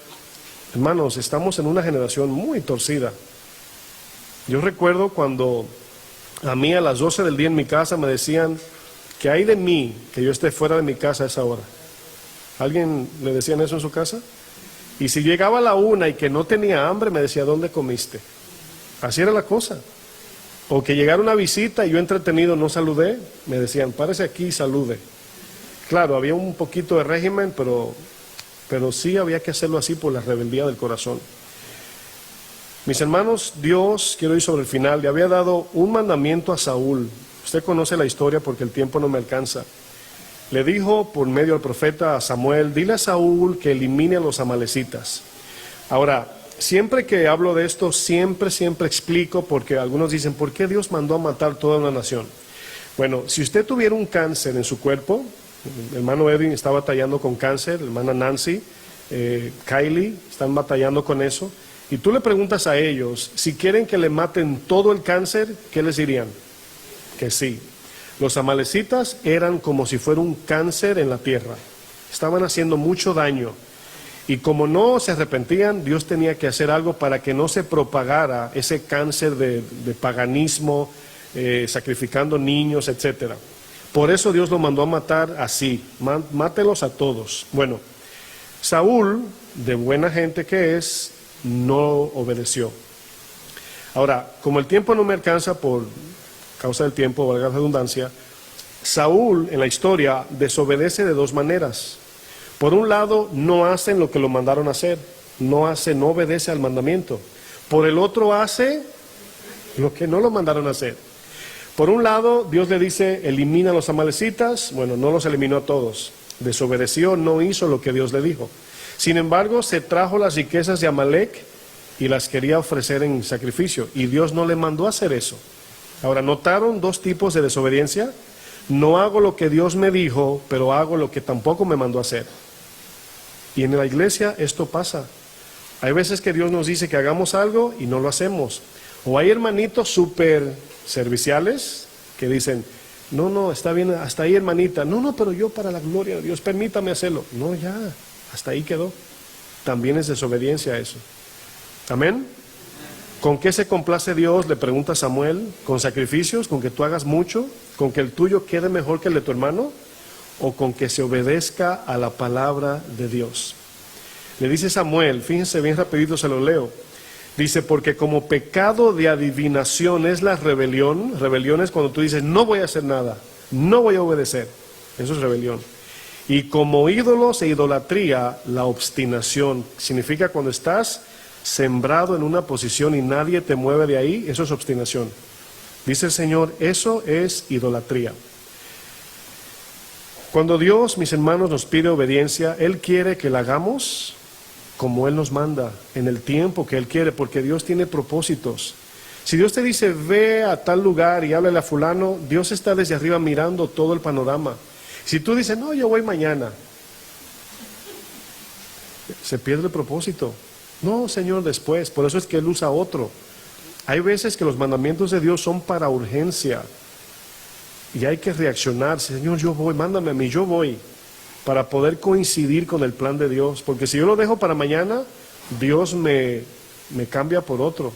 Hermanos, estamos en una generación muy torcida. Yo recuerdo cuando a mí a las 12 del día en mi casa me decían que hay de mí que yo esté fuera de mi casa a esa hora. ¿Alguien le decían eso en su casa? Y si llegaba a la 1 y que no tenía hambre, me decía, ¿dónde comiste? Así era la cosa. O que llegara una visita y yo entretenido no saludé, me decían, párese aquí y salude. Claro, había un poquito de régimen, pero sí había que hacerlo así por la rebeldía del corazón. Mis hermanos, Dios, quiero ir sobre el final, le había dado un mandamiento a Saúl. Usted conoce la historia porque el tiempo no me alcanza. Le dijo por medio del profeta a Samuel, dile a Saúl que elimine a los amalecitas. Ahora, siempre que hablo de esto, siempre explico, porque algunos dicen, ¿por qué Dios mandó a matar toda una nación? Bueno, si usted tuviera un cáncer en su cuerpo, el hermano Edwin está batallando con cáncer, la hermana Nancy, Kylie, están batallando con eso, y tú le preguntas a ellos, si quieren que le maten todo el cáncer, ¿qué les dirían? Que sí. Los amalecitas eran como si fuera un cáncer en la tierra, estaban haciendo mucho daño. Y como no se arrepentían, Dios tenía que hacer algo para que no se propagara ese cáncer de paganismo, sacrificando niños, etcétera. Por eso Dios lo mandó a matar así, mátelos a todos. Bueno, Saúl, de buena gente que es, no obedeció. Ahora, como el tiempo no me alcanza por causa del tiempo, valga la redundancia, Saúl en la historia desobedece de dos maneras. Por un lado, no hacen lo que lo mandaron a hacer, no obedece al mandamiento. Por el otro, hace lo que no lo mandaron a hacer. Por un lado, Dios le dice, elimina a los amalecitas. Bueno, no los eliminó a todos. Desobedeció, no hizo lo que Dios le dijo. Sin embargo, se trajo las riquezas de Amalec y las quería ofrecer en sacrificio. Y Dios no le mandó a hacer eso. Ahora, ¿notaron dos tipos de desobediencia? No hago lo que Dios me dijo, pero hago lo que tampoco me mandó a hacer. Y en la iglesia esto pasa. Hay veces que Dios nos dice que hagamos algo y no lo hacemos. O hay hermanitos súper serviciales que dicen, no, está bien, hasta ahí hermanita. No, pero yo para la gloria de Dios, permítame hacerlo. No, ya, hasta ahí quedó. También es desobediencia eso. Amén. ¿Con qué se complace Dios? Le pregunta Samuel. ¿Con sacrificios? ¿Con que tú hagas mucho? ¿Con que el tuyo quede mejor que el de tu hermano? ¿O con que se obedezca a la palabra de Dios? Le dice Samuel, fíjense bien rapidito, se lo leo. Dice, porque como pecado de adivinación es la rebelión. Rebelión es cuando tú dices, no voy a hacer nada, no voy a obedecer. Eso es rebelión. Y como ídolos e idolatría, la obstinación. Significa cuando estás sembrado en una posición y nadie te mueve de ahí, eso es obstinación. Dice el Señor, eso es idolatría. Cuando Dios, mis hermanos, nos pide obediencia, Él quiere que la hagamos como Él nos manda, en el tiempo que Él quiere, porque Dios tiene propósitos. Si Dios te dice, ve a tal lugar y háblale a fulano, Dios está desde arriba mirando todo el panorama. Si tú dices, no, yo voy mañana, se pierde el propósito. No, Señor, después. Por eso es que Él usa otro. Hay veces que los mandamientos de Dios son para urgencia y hay que reaccionar. Señor, yo voy, mándame a mí, yo voy, para poder coincidir con el plan de Dios. Porque si yo lo dejo para mañana, Dios me cambia por otro.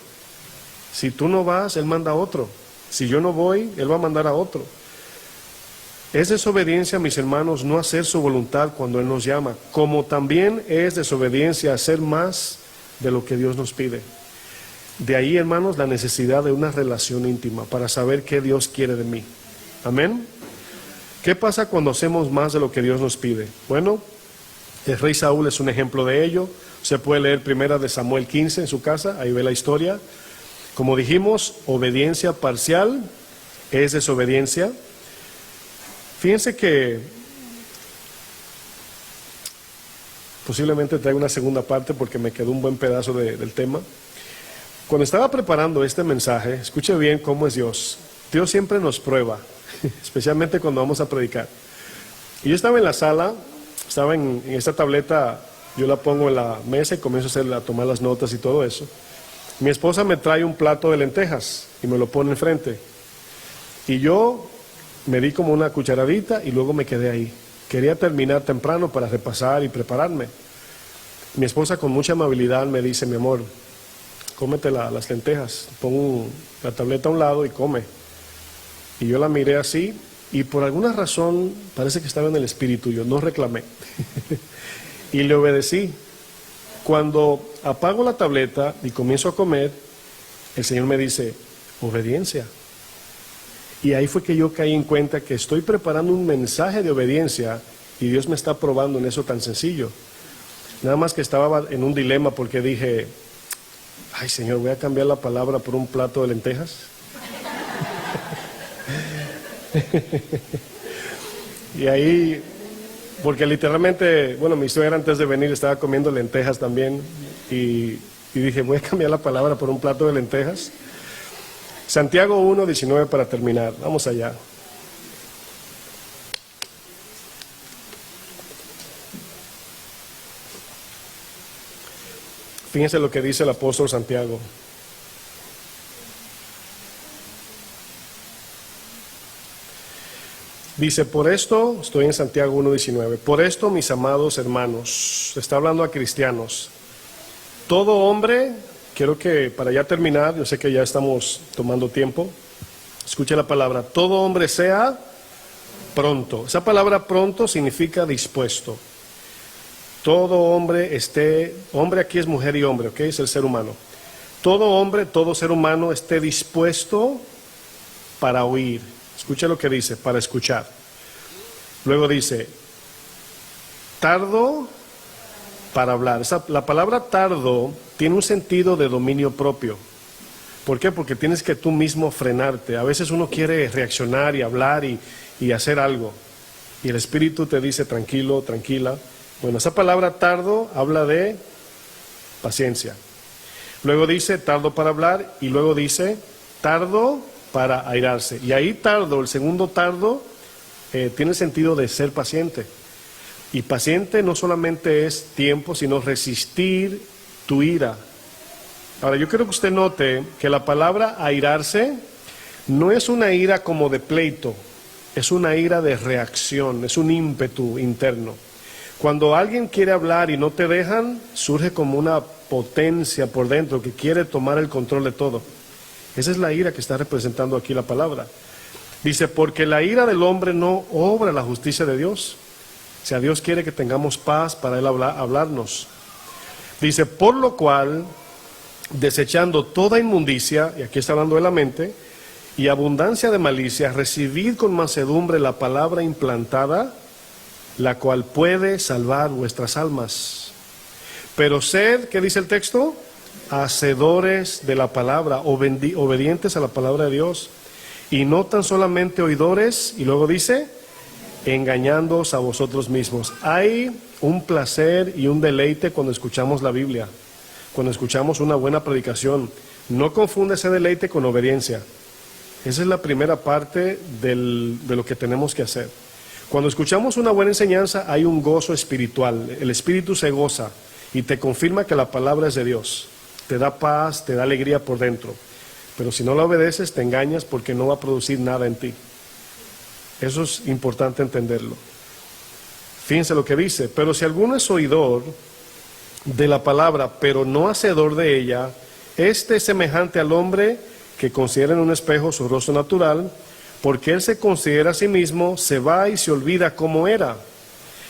Si tú no vas, Él manda a otro. Si yo no voy, Él va a mandar a otro. Es desobediencia, mis hermanos, no hacer su voluntad cuando Él nos llama, como también es desobediencia hacer más de lo que Dios nos pide. De ahí, hermanos, la necesidad de una relación íntima para saber qué Dios quiere de mí. Amén. ¿Qué pasa cuando hacemos más de lo que Dios nos pide? Bueno, el rey Saúl es un ejemplo de ello. Se puede leer primera de Samuel 15 en su casa, ahí ve la historia. Como dijimos, obediencia parcial es desobediencia. Fíjense que posiblemente traiga una segunda parte porque me quedó un buen pedazo del tema. Cuando estaba preparando este mensaje, escuche bien cómo es Dios. Dios siempre nos prueba, especialmente cuando vamos a predicar. Y yo estaba en la sala, estaba en esta tableta, yo la pongo en la mesa y comienzo a tomar las notas y todo eso. Mi esposa me trae un plato de lentejas y me lo pone enfrente. Y yo me di como una cucharadita y luego me quedé ahí. Quería terminar temprano para repasar y prepararme. Mi esposa con mucha amabilidad me dice, mi amor, cómete las lentejas, pon la tableta a un lado y come. Y yo la miré así y por alguna razón parece que estaba en el espíritu, yo no reclamé. Y le obedecí. Cuando apago la tableta y comienzo a comer, el Señor me dice, obediencia. Y ahí fue que yo caí en cuenta que estoy preparando un mensaje de obediencia y Dios me está probando en eso tan sencillo. Nada más que estaba en un dilema porque dije, ay Señor, voy a cambiar la palabra por un plato de lentejas. Y ahí, porque literalmente, bueno, mi suegra antes de venir estaba comiendo lentejas también y dije, voy a cambiar la palabra por un plato de lentejas. Santiago 1:19 para terminar, vamos allá. Fíjense lo que dice el apóstol Santiago. Dice, por esto, estoy en Santiago 1:19, por esto, mis amados hermanos, está hablando a cristianos, todo hombre, quiero que para ya terminar, yo sé que ya estamos tomando tiempo, escuche la palabra, todo hombre sea pronto. Esa palabra pronto significa dispuesto. Todo hombre hombre aquí es mujer y hombre, ¿ok? Es el ser humano. Todo hombre, todo ser humano esté dispuesto para oír. Escucha lo que dice, para escuchar. Luego dice, tardo para hablar. La palabra tardo tiene un sentido de dominio propio. ¿Por qué? Porque tienes que tú mismo frenarte. A veces uno quiere reaccionar y hablar y hacer algo. Y el Espíritu te dice, tranquilo, tranquila. Bueno, esa palabra tardo habla de paciencia. Luego dice tardo para hablar y luego dice tardo para airarse. Y ahí tardo, el segundo tardo, tiene sentido de ser paciente. Y paciente no solamente es tiempo, sino resistir tu ira. Ahora, yo quiero que usted note que la palabra airarse no es una ira como de pleito, es una ira de reacción, es un ímpetu interno. Cuando alguien quiere hablar y no te dejan, surge como una potencia por dentro que quiere tomar el control de todo. Esa es la ira que está representando aquí la palabra. Dice, porque la ira del hombre no obra la justicia de Dios. O sea, Dios quiere que tengamos paz para Él hablarnos. Dice, por lo cual, desechando toda inmundicia, y aquí está hablando de la mente, y abundancia de malicia, recibid con mansedumbre la palabra implantada, la cual puede salvar vuestras almas. Pero sed, ¿qué dice el texto? Hacedores de la palabra, obedientes a la palabra de Dios, y no tan solamente oidores, y luego dice, engañándoos a vosotros mismos. Hay un placer y un deleite cuando escuchamos la Biblia, cuando escuchamos una buena predicación. No confunde ese deleite con obediencia. Esa es la primera parte de lo que tenemos que hacer. Cuando escuchamos una buena enseñanza hay un gozo espiritual, el espíritu se goza y te confirma que la palabra es de Dios, te da paz, te da alegría por dentro, pero si no la obedeces te engañas porque no va a producir nada en ti. Eso es importante entenderlo. Fíjense lo que dice, pero si alguno es oidor de la palabra, pero no hacedor de ella, este es semejante al hombre que considera en un espejo su rostro natural, porque él se considera a sí mismo, se va y se olvida cómo era.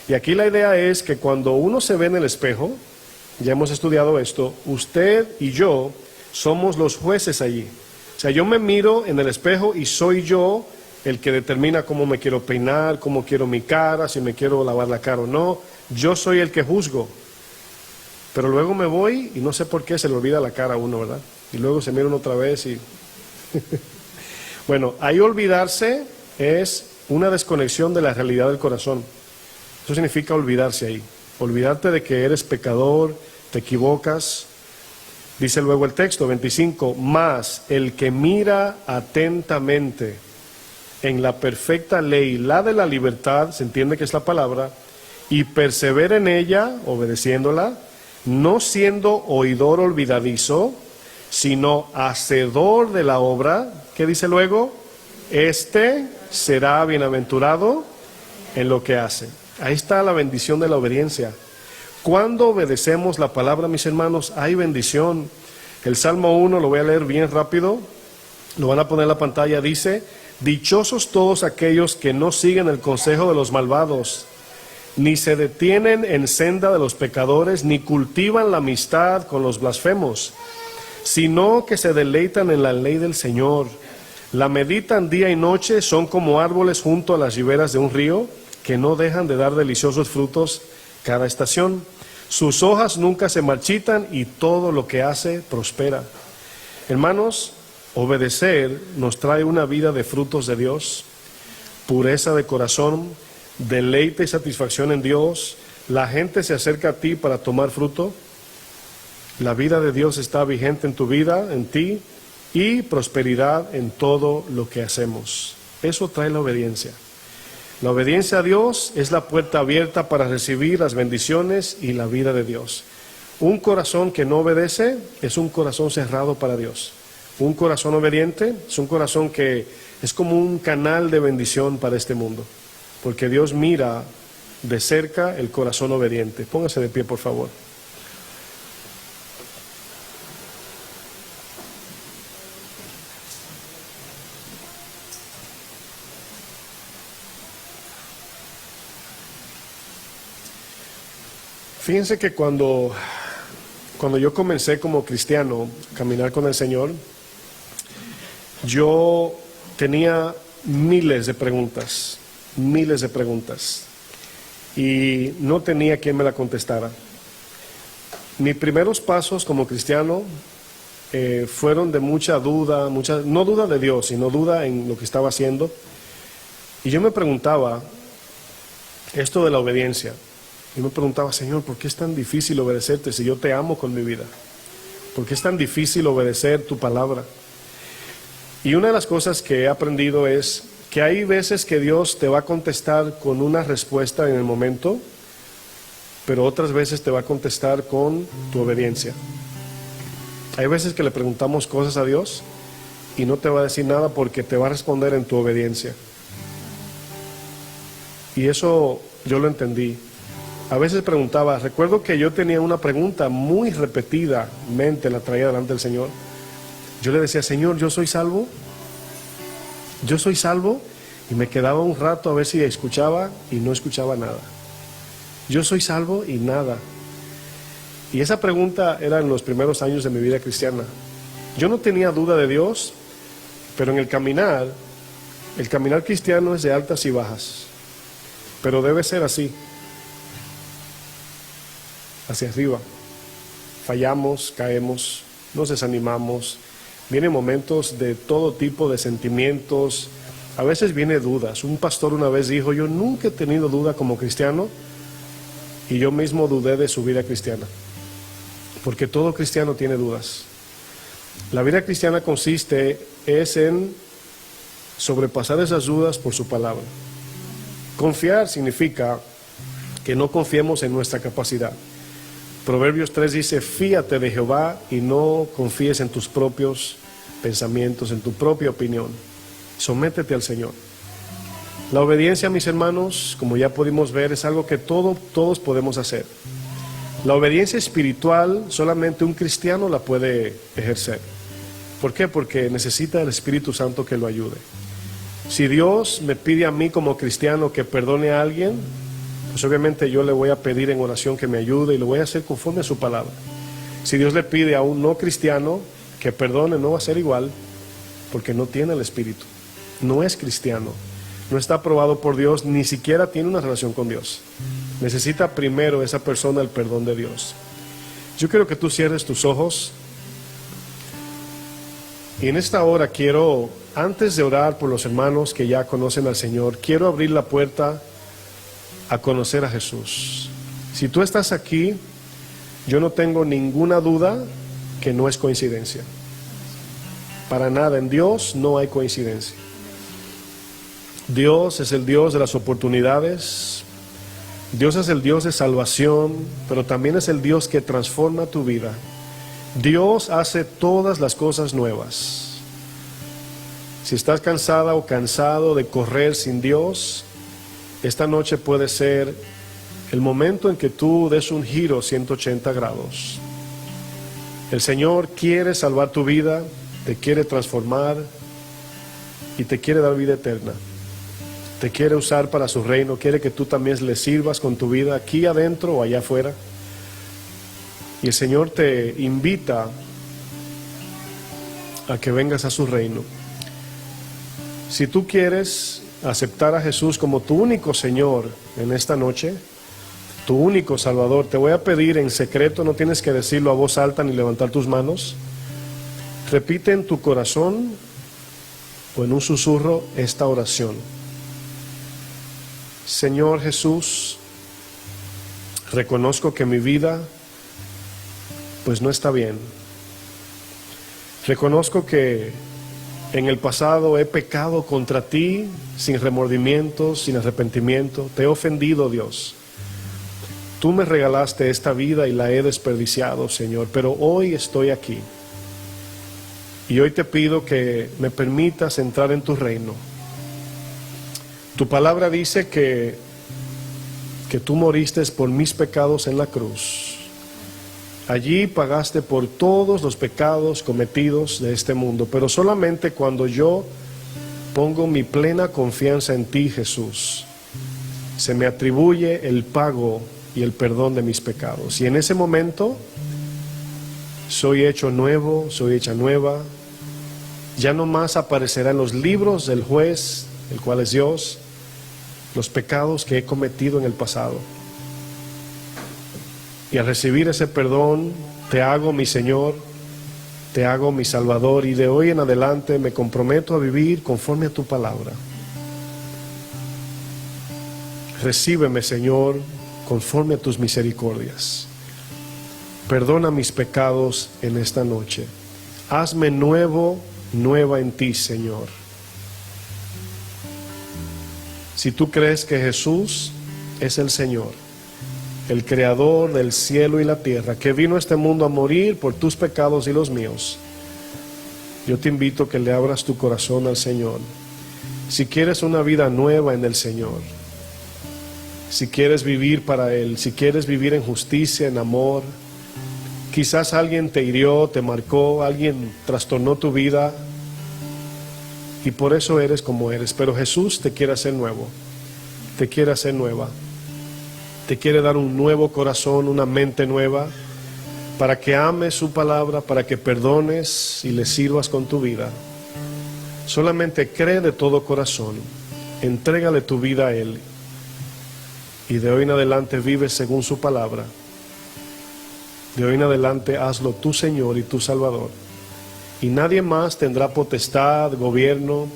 Y aquí la idea es que cuando uno se ve en el espejo, ya hemos estudiado esto, usted y yo somos los jueces allí. O sea, yo me miro en el espejo y soy yo el que determina cómo me quiero peinar, cómo quiero mi cara, si me quiero lavar la cara o no. Yo soy el que juzgo. Pero luego me voy y no sé por qué se le olvida la cara a uno, ¿verdad? Y luego se mira uno otra vez y... Bueno, ahí olvidarse es una desconexión de la realidad del corazón. Eso significa olvidarse ahí. Olvidarte de que eres pecador, te equivocas. Dice luego el texto 25, mas el que mira atentamente en la perfecta ley, la de la libertad, se entiende que es la palabra, y persevera en ella, obedeciéndola, no siendo oidor olvidadizo, sino hacedor de la obra. ¿Qué dice luego? Este será bienaventurado en lo que hace. Ahí está la bendición de la obediencia. Cuando obedecemos la palabra, mis hermanos, hay bendición. El Salmo 1, lo voy a leer bien rápido, lo van a poner en la pantalla, dice, dichosos todos aquellos que no siguen el consejo de los malvados, ni se detienen en senda de los pecadores, ni cultivan la amistad con los blasfemos, sino que se deleitan en la ley del Señor. La meditan día y noche, son como árboles junto a las riberas de un río, que no dejan de dar deliciosos frutos cada estación. Sus hojas nunca se marchitan y todo lo que hace prospera. Hermanos, obedecer nos trae una vida de frutos de Dios, pureza de corazón, deleite y satisfacción en Dios. La gente se acerca a ti para tomar fruto. La vida de Dios está vigente en tu vida, en ti, y prosperidad en todo lo que hacemos. Eso trae la obediencia. La obediencia a Dios es la puerta abierta para recibir las bendiciones y la vida de Dios. Un corazón que no obedece es un corazón cerrado para Dios. Un corazón obediente es un corazón que es como un canal de bendición para este mundo, porque Dios mira de cerca el corazón obediente. Póngase de pie, por favor. Fíjense que cuando yo comencé como cristiano a caminar con el Señor, yo tenía miles de preguntas, y no tenía quien me la contestara. Mis primeros pasos como cristiano fueron de mucha duda, no duda de Dios, sino duda en lo que estaba haciendo. Y yo me preguntaba esto de la obediencia. Yo me preguntaba, Señor, ¿por qué es tan difícil obedecerte si yo te amo con mi vida? ¿Por qué es tan difícil obedecer tu palabra? Y una de las cosas que he aprendido es que hay veces que Dios te va a contestar con una respuesta en el momento, pero otras veces te va a contestar con tu obediencia. Hay veces que le preguntamos cosas a Dios y no te va a decir nada porque te va a responder en tu obediencia. Y eso yo lo entendí. A veces preguntaba, recuerdo que yo tenía una pregunta muy repetidamente, la traía delante del Señor. Yo le decía, Señor, ¿yo soy salvo? ¿Yo soy salvo? Y me quedaba un rato a ver si escuchaba y no escuchaba nada. Yo soy salvo y nada. Y esa pregunta era en los primeros años de mi vida cristiana. Yo no tenía duda de Dios, pero en el caminar cristiano es de altas y bajas. Pero debe ser así, hacia arriba. Fallamos, caemos, nos desanimamos. Vienen momentos de todo tipo de sentimientos. A veces viene dudas. Un pastor una vez dijo, yo nunca he tenido duda como cristiano, y yo mismo dudé de su vida cristiana. Porque todo cristiano tiene dudas. La vida cristiana consiste en sobrepasar esas dudas por su palabra. Confiar significa que no confiemos en nuestra capacidad. Proverbios 3 dice, fíate de Jehová y no confíes en tus propios pensamientos, en tu propia opinión. Sométete al Señor. La obediencia, mis hermanos, como ya pudimos ver, es algo que todos podemos hacer. La obediencia espiritual solamente un cristiano la puede ejercer. ¿Por qué? Porque necesita el Espíritu Santo que lo ayude. Si Dios me pide a mí como cristiano que perdone a alguien, pues obviamente yo le voy a pedir en oración que me ayude y lo voy a hacer conforme a su palabra. Si Dios le pide a un no cristiano que perdone, no va a ser igual, porque no tiene el Espíritu, no es cristiano, no está aprobado por Dios, ni siquiera tiene una relación con Dios. Necesita primero esa persona el perdón de Dios. Yo quiero que tú cierres tus ojos. Y en esta hora quiero, antes de orar por los hermanos que ya conocen al Señor, quiero abrir la puerta a conocer a Jesús. Si tú estás aquí, yo no tengo ninguna duda que no es coincidencia. Para nada, en Dios no hay coincidencia. Dios es el Dios de las oportunidades. Dios es el Dios de salvación, pero también es el Dios que transforma tu vida. Dios hace todas las cosas nuevas. Si estás cansada o cansado de correr sin Dios, esta noche puede ser el momento en que tú des un giro 180 grados. El Señor quiere salvar tu vida, te quiere transformar y te quiere dar vida eterna. Te quiere usar para su reino, quiere que tú también le sirvas con tu vida aquí adentro o allá afuera. Y el Señor te invita a que vengas a su reino. Si tú quieres aceptar a Jesús como tu único Señor en esta noche, tu único Salvador, te voy a pedir en secreto, no tienes que decirlo a voz alta ni levantar tus manos. Repite en tu corazón o en un susurro esta oración. Señor Jesús, reconozco que mi vida pues no está bien. Reconozco que en el pasado he pecado contra ti sin remordimiento, sin arrepentimiento. Te he ofendido, Dios. Tú me regalaste esta vida y la he desperdiciado, Señor, pero hoy estoy aquí. Y hoy te pido que me permitas entrar en tu reino. Tu palabra dice que tú moriste por mis pecados en la cruz. Allí pagaste por todos los pecados cometidos de este mundo, pero solamente cuando yo pongo mi plena confianza en ti, Jesús, se me atribuye el pago y el perdón de mis pecados. Y en ese momento soy hecho nuevo, soy hecha nueva. Ya no más aparecerá en los libros del juez, el cual es Dios, los pecados que he cometido en el pasado. Y al recibir ese perdón, te hago mi Señor, te hago mi Salvador, y de hoy en adelante me comprometo a vivir conforme a tu palabra. Recíbeme, Señor, conforme a tus misericordias. Perdona mis pecados en esta noche. Hazme nueva en ti, Señor. Si tú crees que Jesús es el Señor, el creador del cielo y la tierra, que vino a este mundo a morir por tus pecados y los míos, yo te invito a que le abras tu corazón al Señor. Si quieres una vida nueva en el Señor, si quieres vivir para Él, si quieres vivir en justicia, en amor, quizás alguien te hirió, te marcó, alguien trastornó tu vida y por eso eres como eres, pero Jesús te quiere hacer nuevo, te quiere hacer nueva. Te quiere dar un nuevo corazón, una mente nueva. para que ames su palabra, para que perdones y le sirvas con tu vida. Solamente cree de todo corazón, entrégale tu vida a Él y de hoy en adelante vive según su palabra. De hoy en adelante hazlo tu Señor y tu Salvador. Y nadie más tendrá potestad, gobierno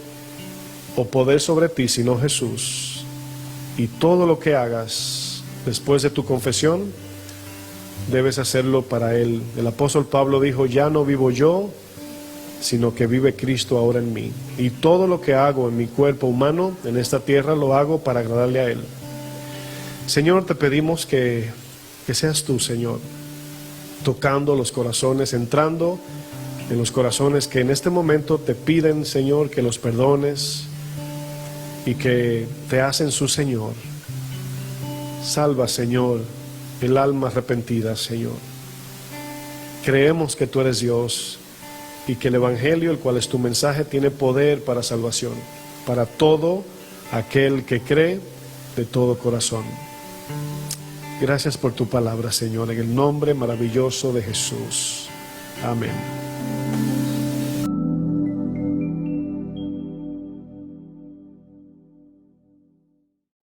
o poder sobre ti sino Jesús. Y todo lo que hagas después de tu confesión, debes hacerlo para Él. El apóstol Pablo dijo, ya no vivo yo, sino que vive Cristo ahora en mí. Y todo lo que hago en mi cuerpo humano, en esta tierra, lo hago para agradarle a Él. Señor, te pedimos que seas tú, Señor, tocando los corazones, entrando en los corazones que en este momento te piden, Señor, que los perdones y que te hacen su Señor. Salva, Señor, el alma arrepentida, Señor. Creemos que tú eres Dios y que el Evangelio, el cual es tu mensaje, tiene poder para salvación, para todo aquel que cree de todo corazón. Gracias por tu palabra, Señor, en el nombre maravilloso de Jesús. Amén.